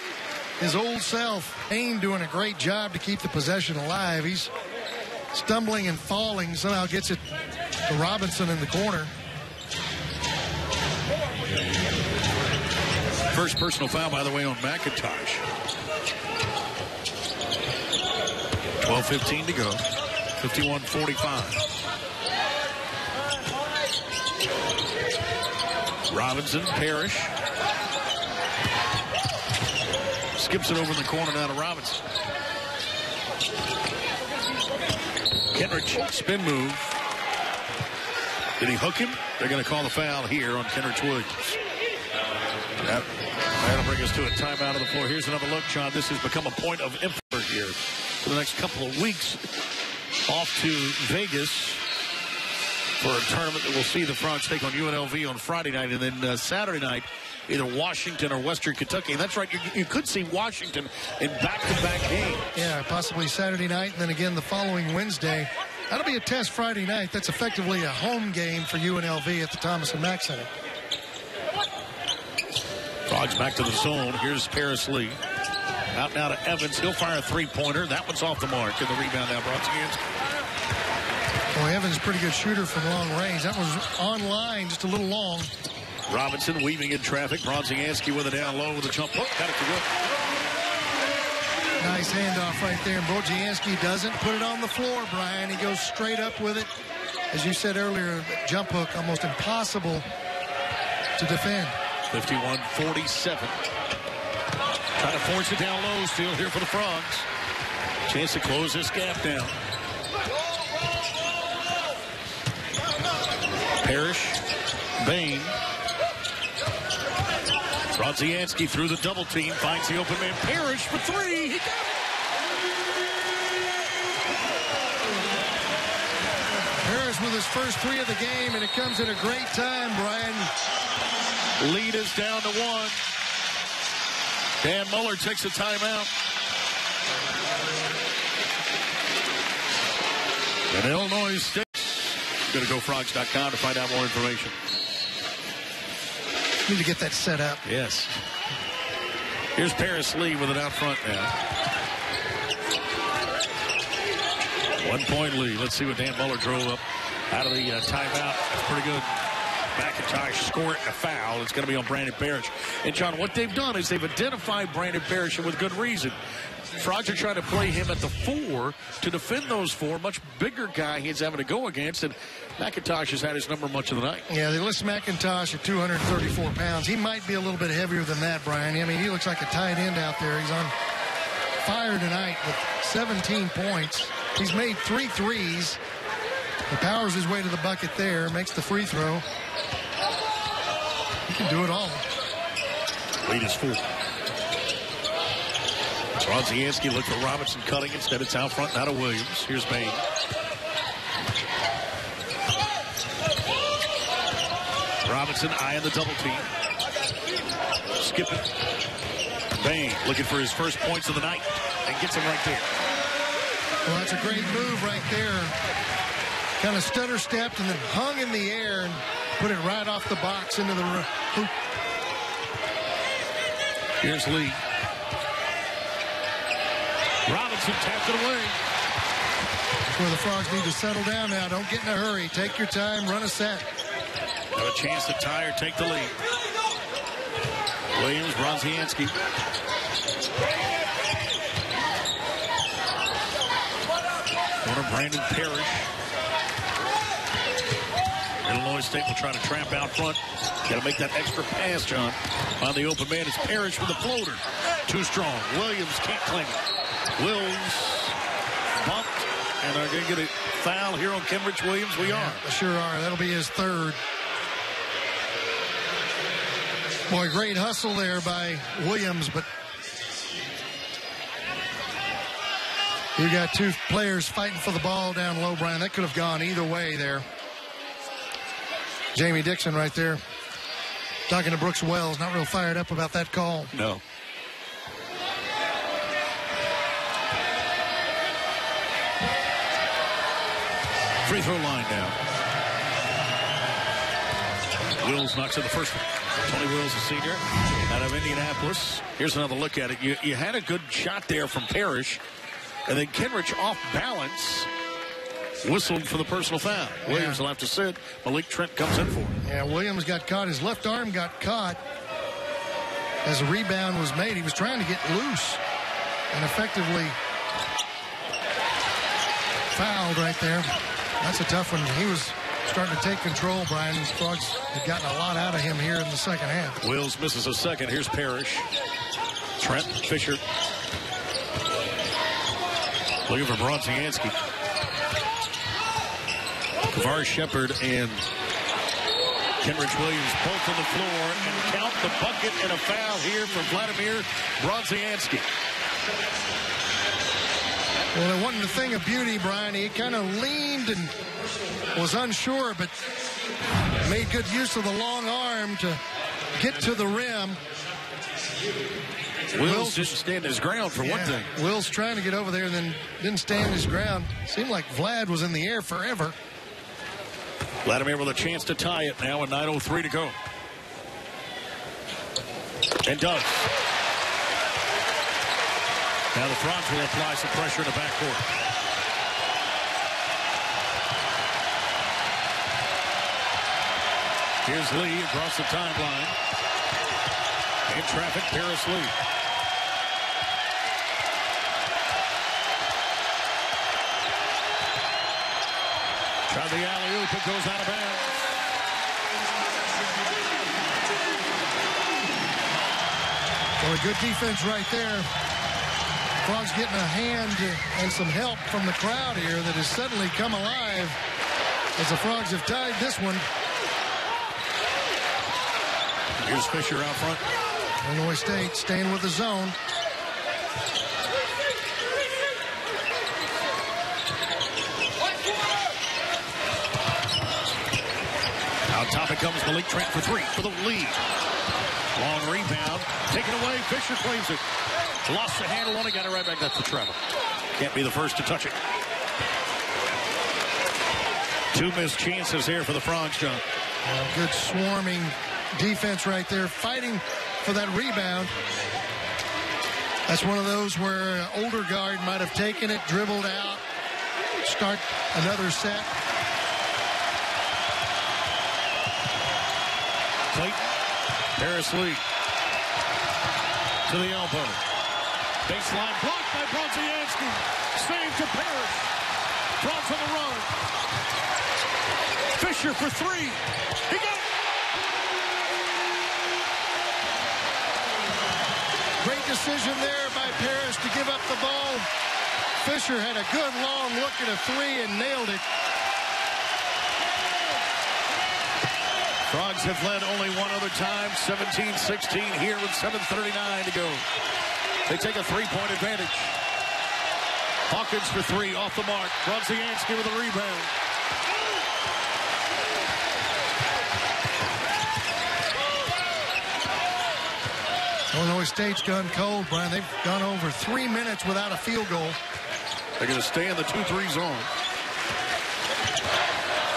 his old self. Payne doing a great job to keep the possession alive. He's stumbling and falling. Somehow gets it to Robinson in the corner. First personal foul, by the way, on McIntosh. 12:15 to go. 51-45. Robinson, Parrish. Skips it over in the corner down to Robinson. Kenrich, spin move. Did he hook him? They're going to call the foul here on Kenrich Williams. That'll bring us to a timeout on the floor. Here's another look, John. This has become a point of emphasis here for the next couple of weeks. Off to Vegas for a tournament that we'll see the Frogs take on UNLV on Friday night, and then Saturday night, either Washington or Western Kentucky. And that's right, you could see Washington in back-to-back games. Yeah, possibly Saturday night, and then again the following Wednesday. That'll be a test Friday night. That's effectively a home game for UNLV at the Thomas and Mack Center. Frogs back to the zone. Here's Paris Lee. Out now to Evans. He'll fire a three-pointer. That one's off the mark. And the rebound now brought to Yansky. Well, Evans is a pretty good shooter from long range. That was on line, just a little long. Robinson weaving in traffic. Bronzianski with a down low with a jump hook. Got it to go. Nice handoff right there. And Bronzianski doesn't put it on the floor, Brian. He goes straight up with it. As you said earlier, jump hook, almost impossible to defend. 51-47. Trying to force it down low still here for the Frogs. Chance to close this gap down. Parrish, Bain. Bronzianski through the double team, finds the open man. Parrish for three. He got it. Parrish with his first three of the game, and it comes at a great time, Brian. Lead is down to one. Dan Muller takes a timeout. And Illinois State's going to go frogs.com to find out more information. Need to get that set up. Yes. Here's Paris Lee with it out front now. 1 point lead. Let's see what Dan Muller drove up out of the timeout. That's pretty good. McIntosh scoring a foul. It's going to be on Brandon Parrish. And, John, what they've done is they've identified Brandon Parrish, and with good reason. Frogs are trying to play him at the 4 to defend those 4. Much bigger guy he's having to go against, and McIntosh has had his number much of the night. Yeah, they list McIntosh at 234 pounds. He might be a little bit heavier than that, Brian. I mean, he looks like a tight end out there. He's on fire tonight with 17 points. He's made 3 threes. He powers his way to the bucket there, makes the free throw. He can do it all. Lead is 4. Bronzianski looked for Robinson cutting. Instead, it's out front, now to Williams. Here's Bain. Robinson eyeing the double team. Skipping. Bain looking for his first points of the night and gets him right there. Well, that's a great move right there. Kind of stutter stepped and then hung in the air and put it right off the box into the hoop. Here's Lee. Robinson tapped it away. That's where the Frogs need to settle down now. Don't get in a hurry. Take your time. Run a set. Have a chance to tie or take the lead. Williams, Bronzianski. Corner Brandon Parrish. Illinois State will try to trap out front. Got to make that extra pass, John. On the open man, it's Parrish with the floater. Too strong. Williams can't claim it. Wills bumped, and they're going to get a foul here on Kenrich Williams. We are. Sure are. That'll be his third. Boy, great hustle there by Williams, but you got 2 players fighting for the ball down low, Brian. That could have gone either way there. Jamie Dixon right there talking to Brooks Wells, not real fired up about that call. No. Free throw line now. Wills knocks in the first one. Tony Wills, a senior out of Indianapolis. Here's another look at it. You had a good shot there from Parrish, and then Kenrich off balance whistled for the personal foul. Williams will have to sit. Malik Trent comes in for it. Yeah, Williams got caught. His left arm got caught as a rebound was made. He was trying to get loose and effectively fouled right there. That's a tough one. He was starting to take control, Brian. The Frogs had gotten a lot out of him here in the second half. Wills misses a second. Here's Parrish. Trent, Fisher. Looking for Bronzianski. Kavar Shepard and Kenrich Williams both on the floor, and count the bucket and a foul here from Vladimir Bronzianski. Well, it wasn't a thing of beauty, Brian. He kind of leaned and was unsure, but made good use of the long arm to get to the rim. Wills didn't stand his ground for one thing. Wills trying to get over there and then didn't stand his ground. Seemed like Vlad was in the air forever. Vladimir with a chance to tie it now with 9:03 to go. And does. Now the Frogs will apply some pressure in the backcourt. Here's Lee across the timeline. In traffic, Paris Lee. Tried the alley-oop, it goes out of bounds. Well, a good defense right there. Frogs getting a hand and some help from the crowd here that has suddenly come alive as the Frogs have tied this one. Here's Fisher out front. Illinois State staying with the zone. Out top it comes Malik Trent for three for the lead. Long rebound. Taken away. Fisher claims it. Lost the handle on it. Got it right back. That's the travel. Can't be the first to touch it. Two missed chances here for the Frogs, John. Good swarming defense right there. Fighting for that rebound. That's one of those where an older guard might have taken it, dribbled out, start another set. Clayton. Paris Lee. To the elbow. Baseline blocked by Bronzianski. Save to Parrish. Frogs on the run. Fisher for three. He got it. Great decision there by Parrish to give up the ball. Fisher had a good long look at a three and nailed it. Frogs have led only one other time, 17-16 here with 7:39 to go. They take a three-point advantage. Hawkins for three, off the mark. Bronzianski with a rebound. Illinois State's gone cold, Brian. They've gone over 3 minutes without a field goal. They're going to stay in the 2-3 zone.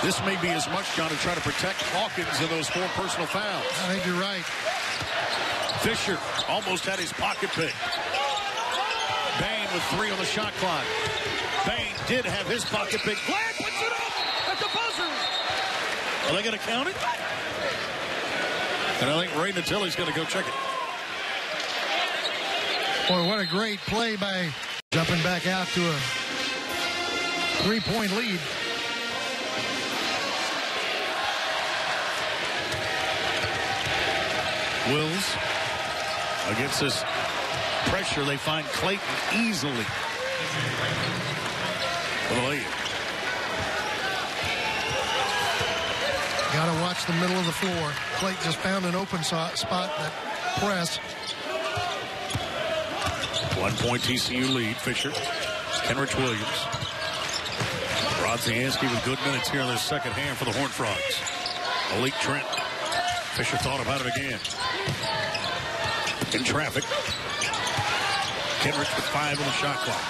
This may be as much, John, to try to protect Hawkins in those 4 personal fouls. I think you're right. Fisher almost had his pocket pick. Bain with 3 on the shot clock. Bain did have his pocket pick. Glad puts it up at the buzzer. Are they going to count it? And I think Ray Natili's going to go check it. Boy, what a great play by jumping back out to a 3-point lead. Wills against this pressure. They find Clayton easily. For the lead. Got to watch the middle of the floor. Clayton just found an open spot that press. 1 point TCU lead. Fisher. Kenrich Williams. Bronzianski with good minutes here in the second half for the Horned Frogs. Malik Trent. Fisher thought about it again. In traffic. Kenrich with 5 on the shot clock.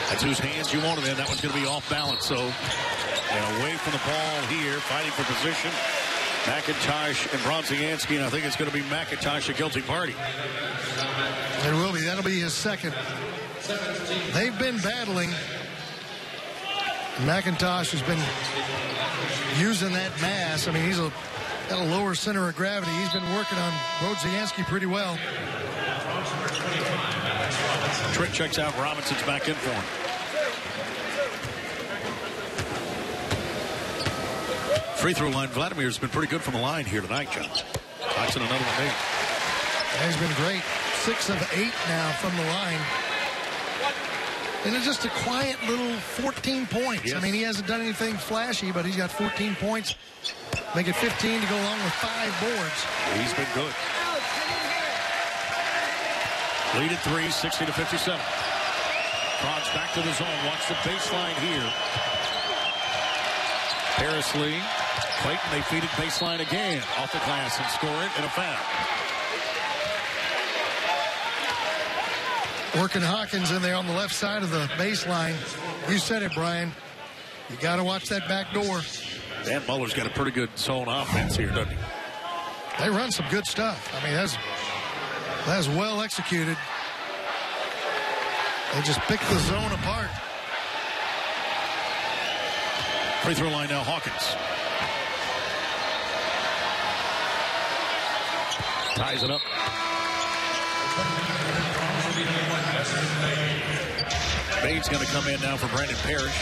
That's whose hands you wanted in. That one's going to be off balance, so. And away from the ball here, fighting for position. McIntosh and Bronzianski, and I think it's going to be McIntosh a guilty party. It will be. That'll be his second. They've been battling. McIntosh has been using that mass. I mean, he's got a lower center of gravity. He's been working on Bronzianski pretty well. Trent checks out. Robinson's back in for him. Free throw line. Vladimir's been pretty good from the line here tonight, John. Tyson another one there. He's been great. 6 of 8 now from the line. And it's just a quiet little 14 points. Yes. I mean, he hasn't done anything flashy, but he's got 14 points. Make it 15 to go along with 5 boards. He's been good. Lead at 3, 60-57. Frogs back to the zone. Watch the baseline here. Harris Lee. Clayton, they feed it baseline again. Off the glass and score it, and a foul. Working Hawkins in there on the left side of the baseline. You said it, Brian. You got to watch that back door. Dan Muller's got a pretty good zone offense here, doesn't he? They run some good stuff. I mean, that's well executed. They just pick the zone apart. Free throw line now, Hawkins. Ties it up. Bain's going to come in now for Brandon Parrish.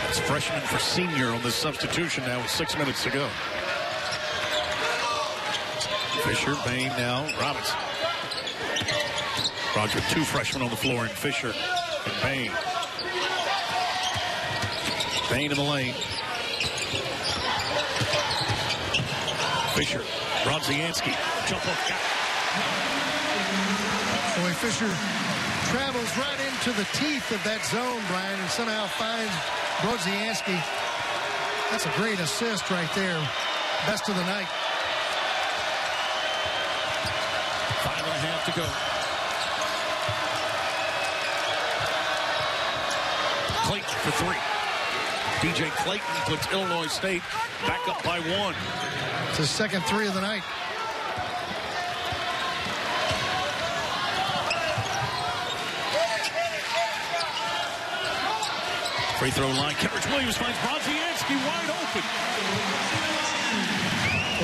That's freshman for senior on this substitution now with 6 minutes to go. Fisher, Bain now, Robinson. Frogs with 2 freshmen on the floor in Fisher and Bain. Bain in the lane. Fisher, Brodzianski, jump off. Boy, Fisher travels right into the teeth of that zone, Brian, and somehow finds Brodzianski. That's a great assist right there. Best of the night. 5.5 to go. Clayton for 3. DJ Clayton puts Illinois State back up by 1. It's his second 3 of the night. Free throw line. Kendrick Williams finds Brodzianski wide open.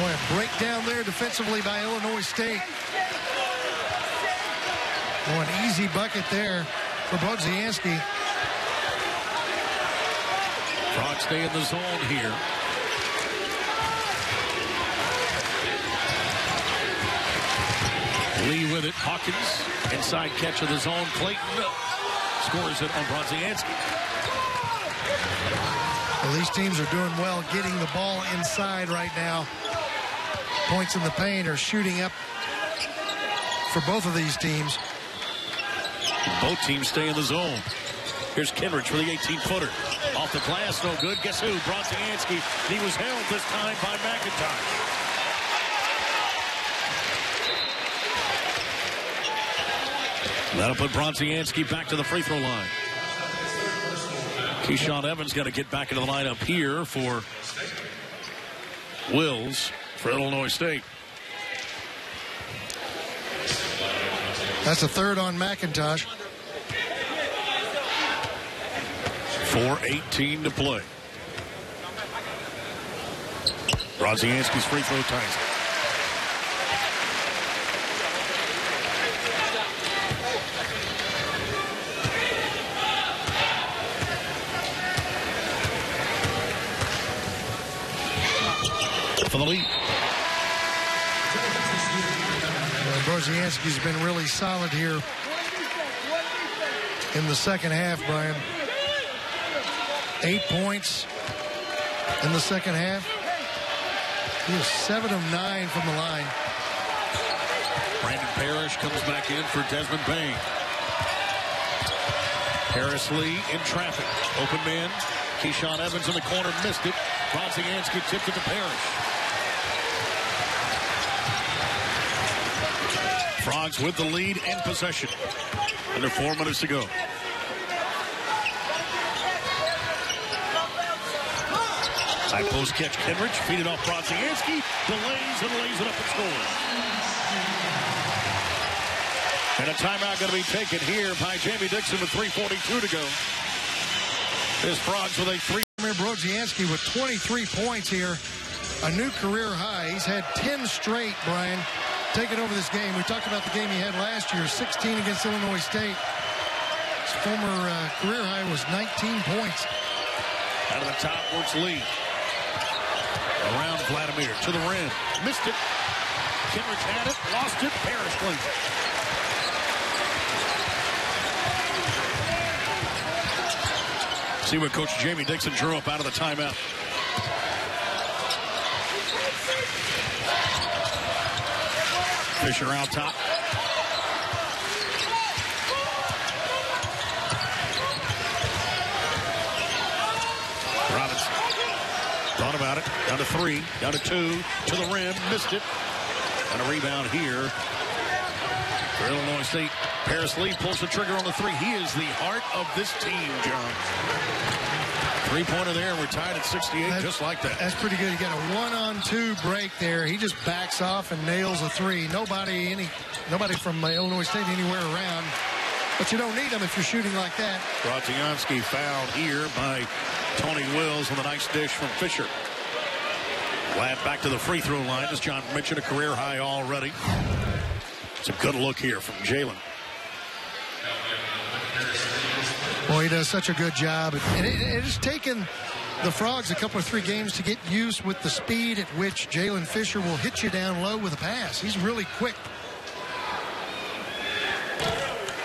Boy, a breakdown there defensively by Illinois State. Oh, an easy bucket there for Brodzianski. Frogs stay in the zone here. Lee with it. Hawkins. Inside catch of the zone. Clayton scores it on Brodzianski. Well, these teams are doing well getting the ball inside right now. Points in the paint are shooting up for both of these teams. Both teams stay in the zone. Here's Kenrich for the 18-footer. Off the glass, no good. Guess who? Brodzianski. He was held this time by McIntyre. That'll put Brodzianski back to the free throw line. Keyshawn Evans got to get back into the lineup here for Wills for Illinois State. That's a third on McIntosh. 4:18 to play. Brodzianski's free throw ties it. For the lead. Brodzianski's been really solid here in the second half, Brian. 8 points in the second half. He was 7 of 9 from the line. Brandon Parrish comes back in for Desmond Bain. Harris Lee in traffic. Open man. Keyshawn Evans in the corner, missed it. Brodzianski tipped it to Parrish. Frogs with the lead and possession. Under 4 minutes to go. High post catch, Kenrich. Feed it off Brodzianski. Delays and lays it up and scores. And a timeout going to be taken here by Jamie Dixon with 3:42 to go. His Frogs with a 3. Brodzianski with 23 points here. A new career high. He's had 10 straight, Brian, taking over this game. We talked about the game he had last year, 16 against Illinois State. His former career high was 19 points. Out of the top works Lee. Around Vladimir to the rim. Missed it. Kenrich had it. Lost it. Parrish cleans it. See what Coach Jamie Dixon drew up out of the timeout. Fisher out top. Robinson thought about it. Down to 3, down to 2, to the rim, missed it. And a rebound here for Illinois State. Paris Lee pulls the trigger on the 3. He is the heart of this team, John. Three-pointer there. We're tied at 68, just like that. That's pretty good. You got a 1-on-2 break there. He just backs off and nails a 3. Nobody from Illinois State anywhere around. But you don't need them if you're shooting like that. Brodzianski fouled here by Tony Wills on the nice dish from Fisher. Glad back to the free throw line, as John mentioned, a career high already. It's a good look here from Jalen. Boy, he does such a good job. And it has taken the Frogs a couple of 3 games to get used with the speed at which Jalen Fisher will hit you down low with a pass. He's really quick.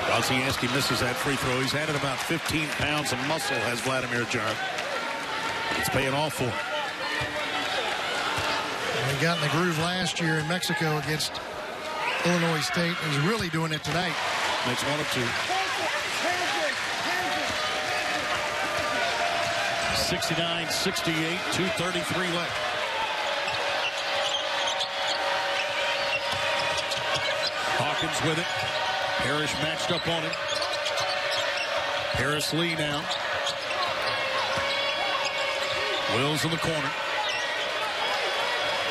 Brodzianski misses that free throw. He's added about 15 pounds of muscle, has Vladimir John. It's paying off for him. He got in the groove last year in Mexico against Illinois State. He's really doing it tonight. Makes 1 of 2. 69-68, 2:33 left. Hawkins with it. Parrish matched up on him. Paris Lee now. Wills in the corner.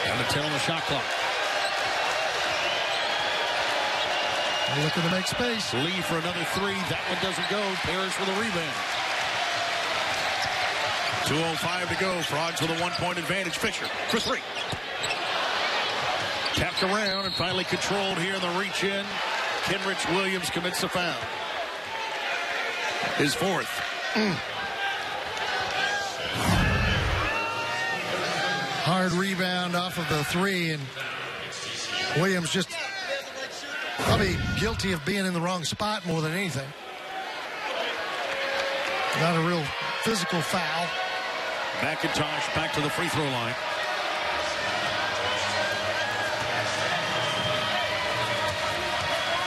Down to 10 on the shot clock. Looking to make space. Lee for another 3. That one doesn't go. Parrish with a rebound. 2:05 to go. Frogs with a 1-point advantage. Fisher for 3. Tapped around and finally controlled here in the reach in. Kenrich Williams commits the foul. His 4th. Hard rebound off of the 3, and Williams just probably guilty of being in the wrong spot more than anything. Not a real physical foul. McIntosh back to the free throw line.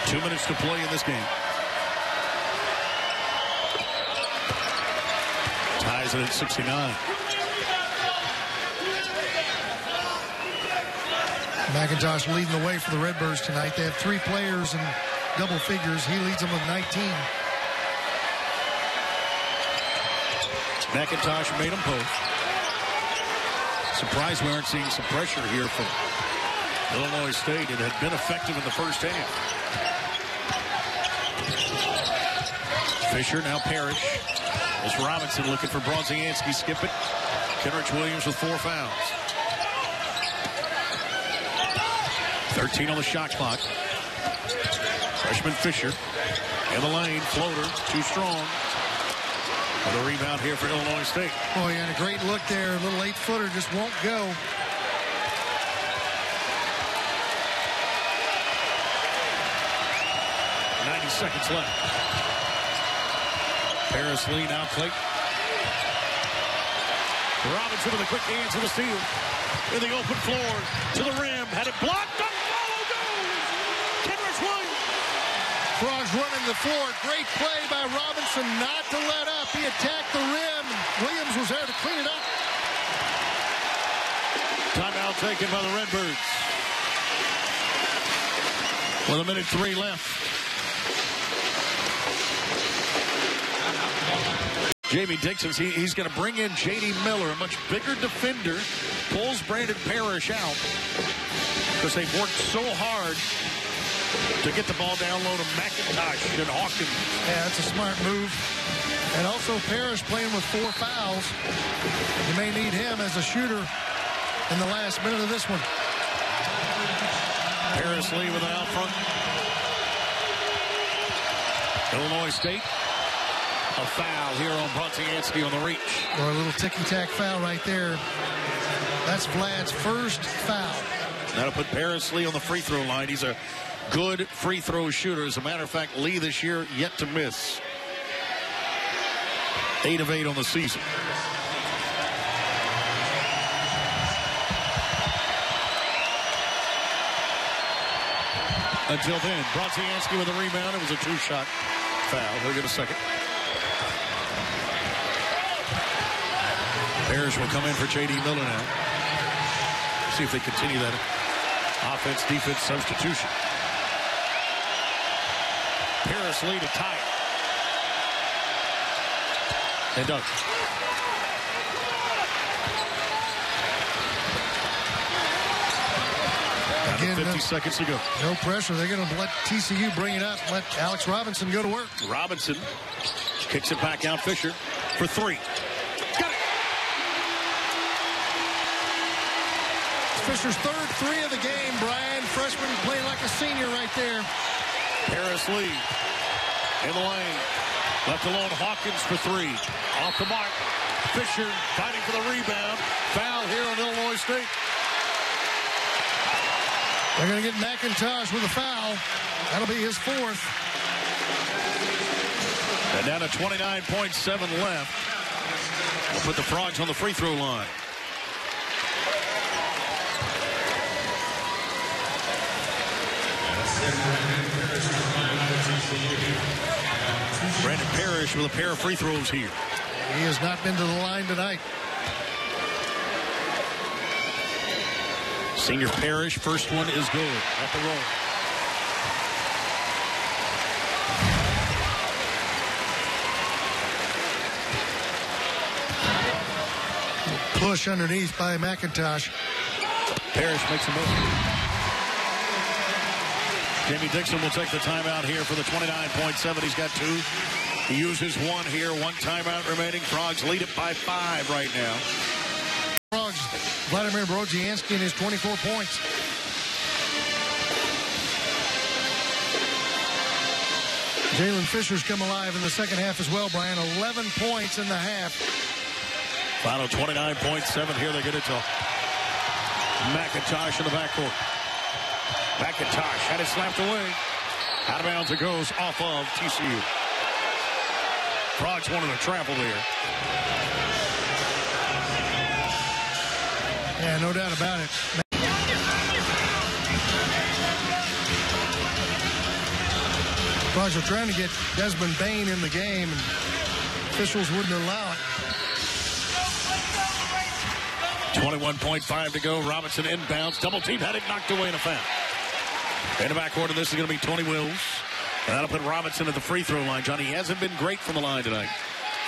Two minutes to play in this game. Ties it at 69. McIntosh leading the way for the Redbirds tonight. They have 3 players in double figures. He leads them with 19. McIntosh made him post. Surprised we aren't seeing some pressure here from Illinois State. It had been effective in the first half. Fisher, now Parrish. As Robinson looking for Brodzianski. Skip it. Kenrich Williams with 4 fouls. 13 on the shot clock. Freshman Fisher in the lane. Floater, too strong. The rebound here for Illinois State. Oh, he had a great look there. A little 8-footer just won't go. Seconds left. Paris Lee now Clayton. Robinson with a quick hands to the steal. In the open floor. To the rim. Had it blocked. Up follow goes. Kenrich Williams. Frogs running the floor. Great play by Robinson not to let up. He attacked the rim. Williams was there to clean it up. Timeout taken by the Redbirds. With 1:03 left. Jamie Dixon, he's going to bring in J.D. Miller, a much bigger defender, pulls Brandon Parrish out because they've worked so hard to get the ball down low to McIntosh and Hawkins. Yeah, that's a smart move. And also Parrish playing with 4 fouls. You may need him as a shooter in the last minute of this one. Paris Lee with it out front. Illinois State. A foul here on Brodzianski on the reach. Or a little ticky-tack foul right there. That's Vlad's first foul. That'll put Paris Lee on the free throw line. He's a good free throw shooter. As a matter of fact, Lee this year yet to miss. 8 of 8 on the season. until then. Brodzianski with a rebound. It was a two-shot foul. He'll get a second. Parrish will come in for J.D. Miller now. See if they continue that offense-defense substitution. Parrish lead to tie it. And does. Again, 50 seconds to go. No pressure. They're going to let TCU bring it up. Let Alex Robinson go to work. Robinson kicks it back out. Fisher for three. Got it. Fisher's third three of the game, Brian. Freshman playing like a senior right there. Harris Lee in the lane. Left alone, Hawkins for three. Off the mark. Fisher fighting for the rebound. Foul here on Illinois State. They're going to get McIntosh with a foul. That'll be his fourth. And down to 29.7 left. We'll put the Frogs on the free throw line. Brandon Parrish with a pair of free throws here. He has not been to the line tonight. Senior Parrish, first one is good at the roll. Push underneath by McIntosh. Parrish makes a move. Jamie Dixon will take the timeout here for the 29.7. He's got two. He uses one here. One timeout remaining. Frogs lead it by 5 right now. Frogs, Vladimir Brodzianski and his 24 points. Jalen Fisher's come alive in the second half as well, Brian. 11 points in the half. Final 29.7 here. They get it to McIntosh in the backcourt. McIntosh had it slapped away. Out of bounds it goes off of TCU. Frogs wanted to travel there. Yeah, no doubt about it. Frogs are trying to get Desmond Bain in the game, and officials wouldn't allow it. 21.5 to go. Robinson inbounds. Double team had it knocked away in a foul. In the backcourt, and this is going to be Tony Wills. And that'll put Robinson at the free throw line. Johnny hasn't been great from the line tonight.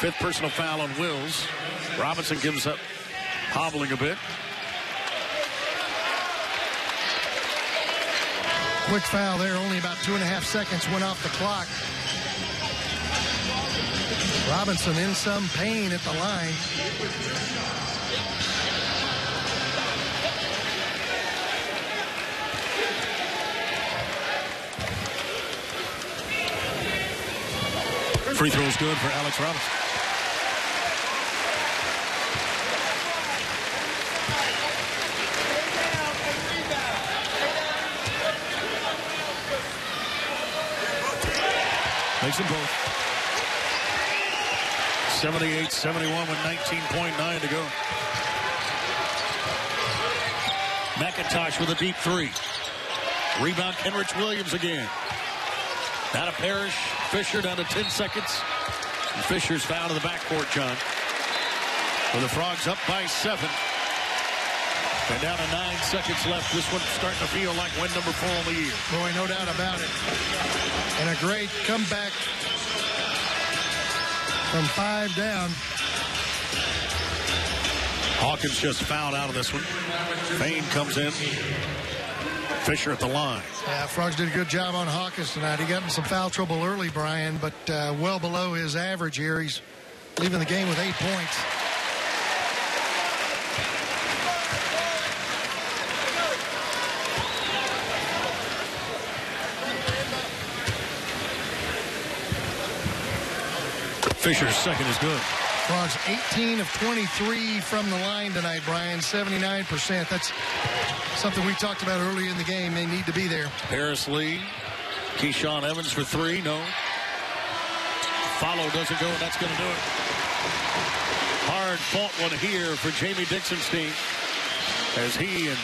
Fifth personal foul on Wills. Robinson gives up, hobbling a bit. Quick foul there. Only about 2.5 seconds went off the clock. Robinson in some pain at the line. Free throw is good for Alex Robinson. Makes them both. 78-71 with 19.9 to go. McIntosh with a deep three. Rebound, Kenrich Williams again. Down to Parrish. Fisher down to 10 seconds. And Fisher's foul to the backcourt, John. With the Frogs up by 7. And down to 9 seconds left. This one's starting to feel like win number 4 on the year. Boy, no doubt about it. And a great comeback from 5 down. Hawkins just fouled out of this one. Fain comes in. Fisher at the line. Yeah, Frogs did a good job on Hawkins tonight. He got in some foul trouble early, Brian, but well below his average here. He's leaving the game with 8 points. Fisher's second is good. Frogs 18 of 23 from the line tonight, Brian. 79%. That's something we talked about early in the game. They need to be there. Harris Lee. Keyshawn Evans for 3. No. Follow doesn't go, and that's going to do it. Hard fought one here for Jamie Dixon's team as he and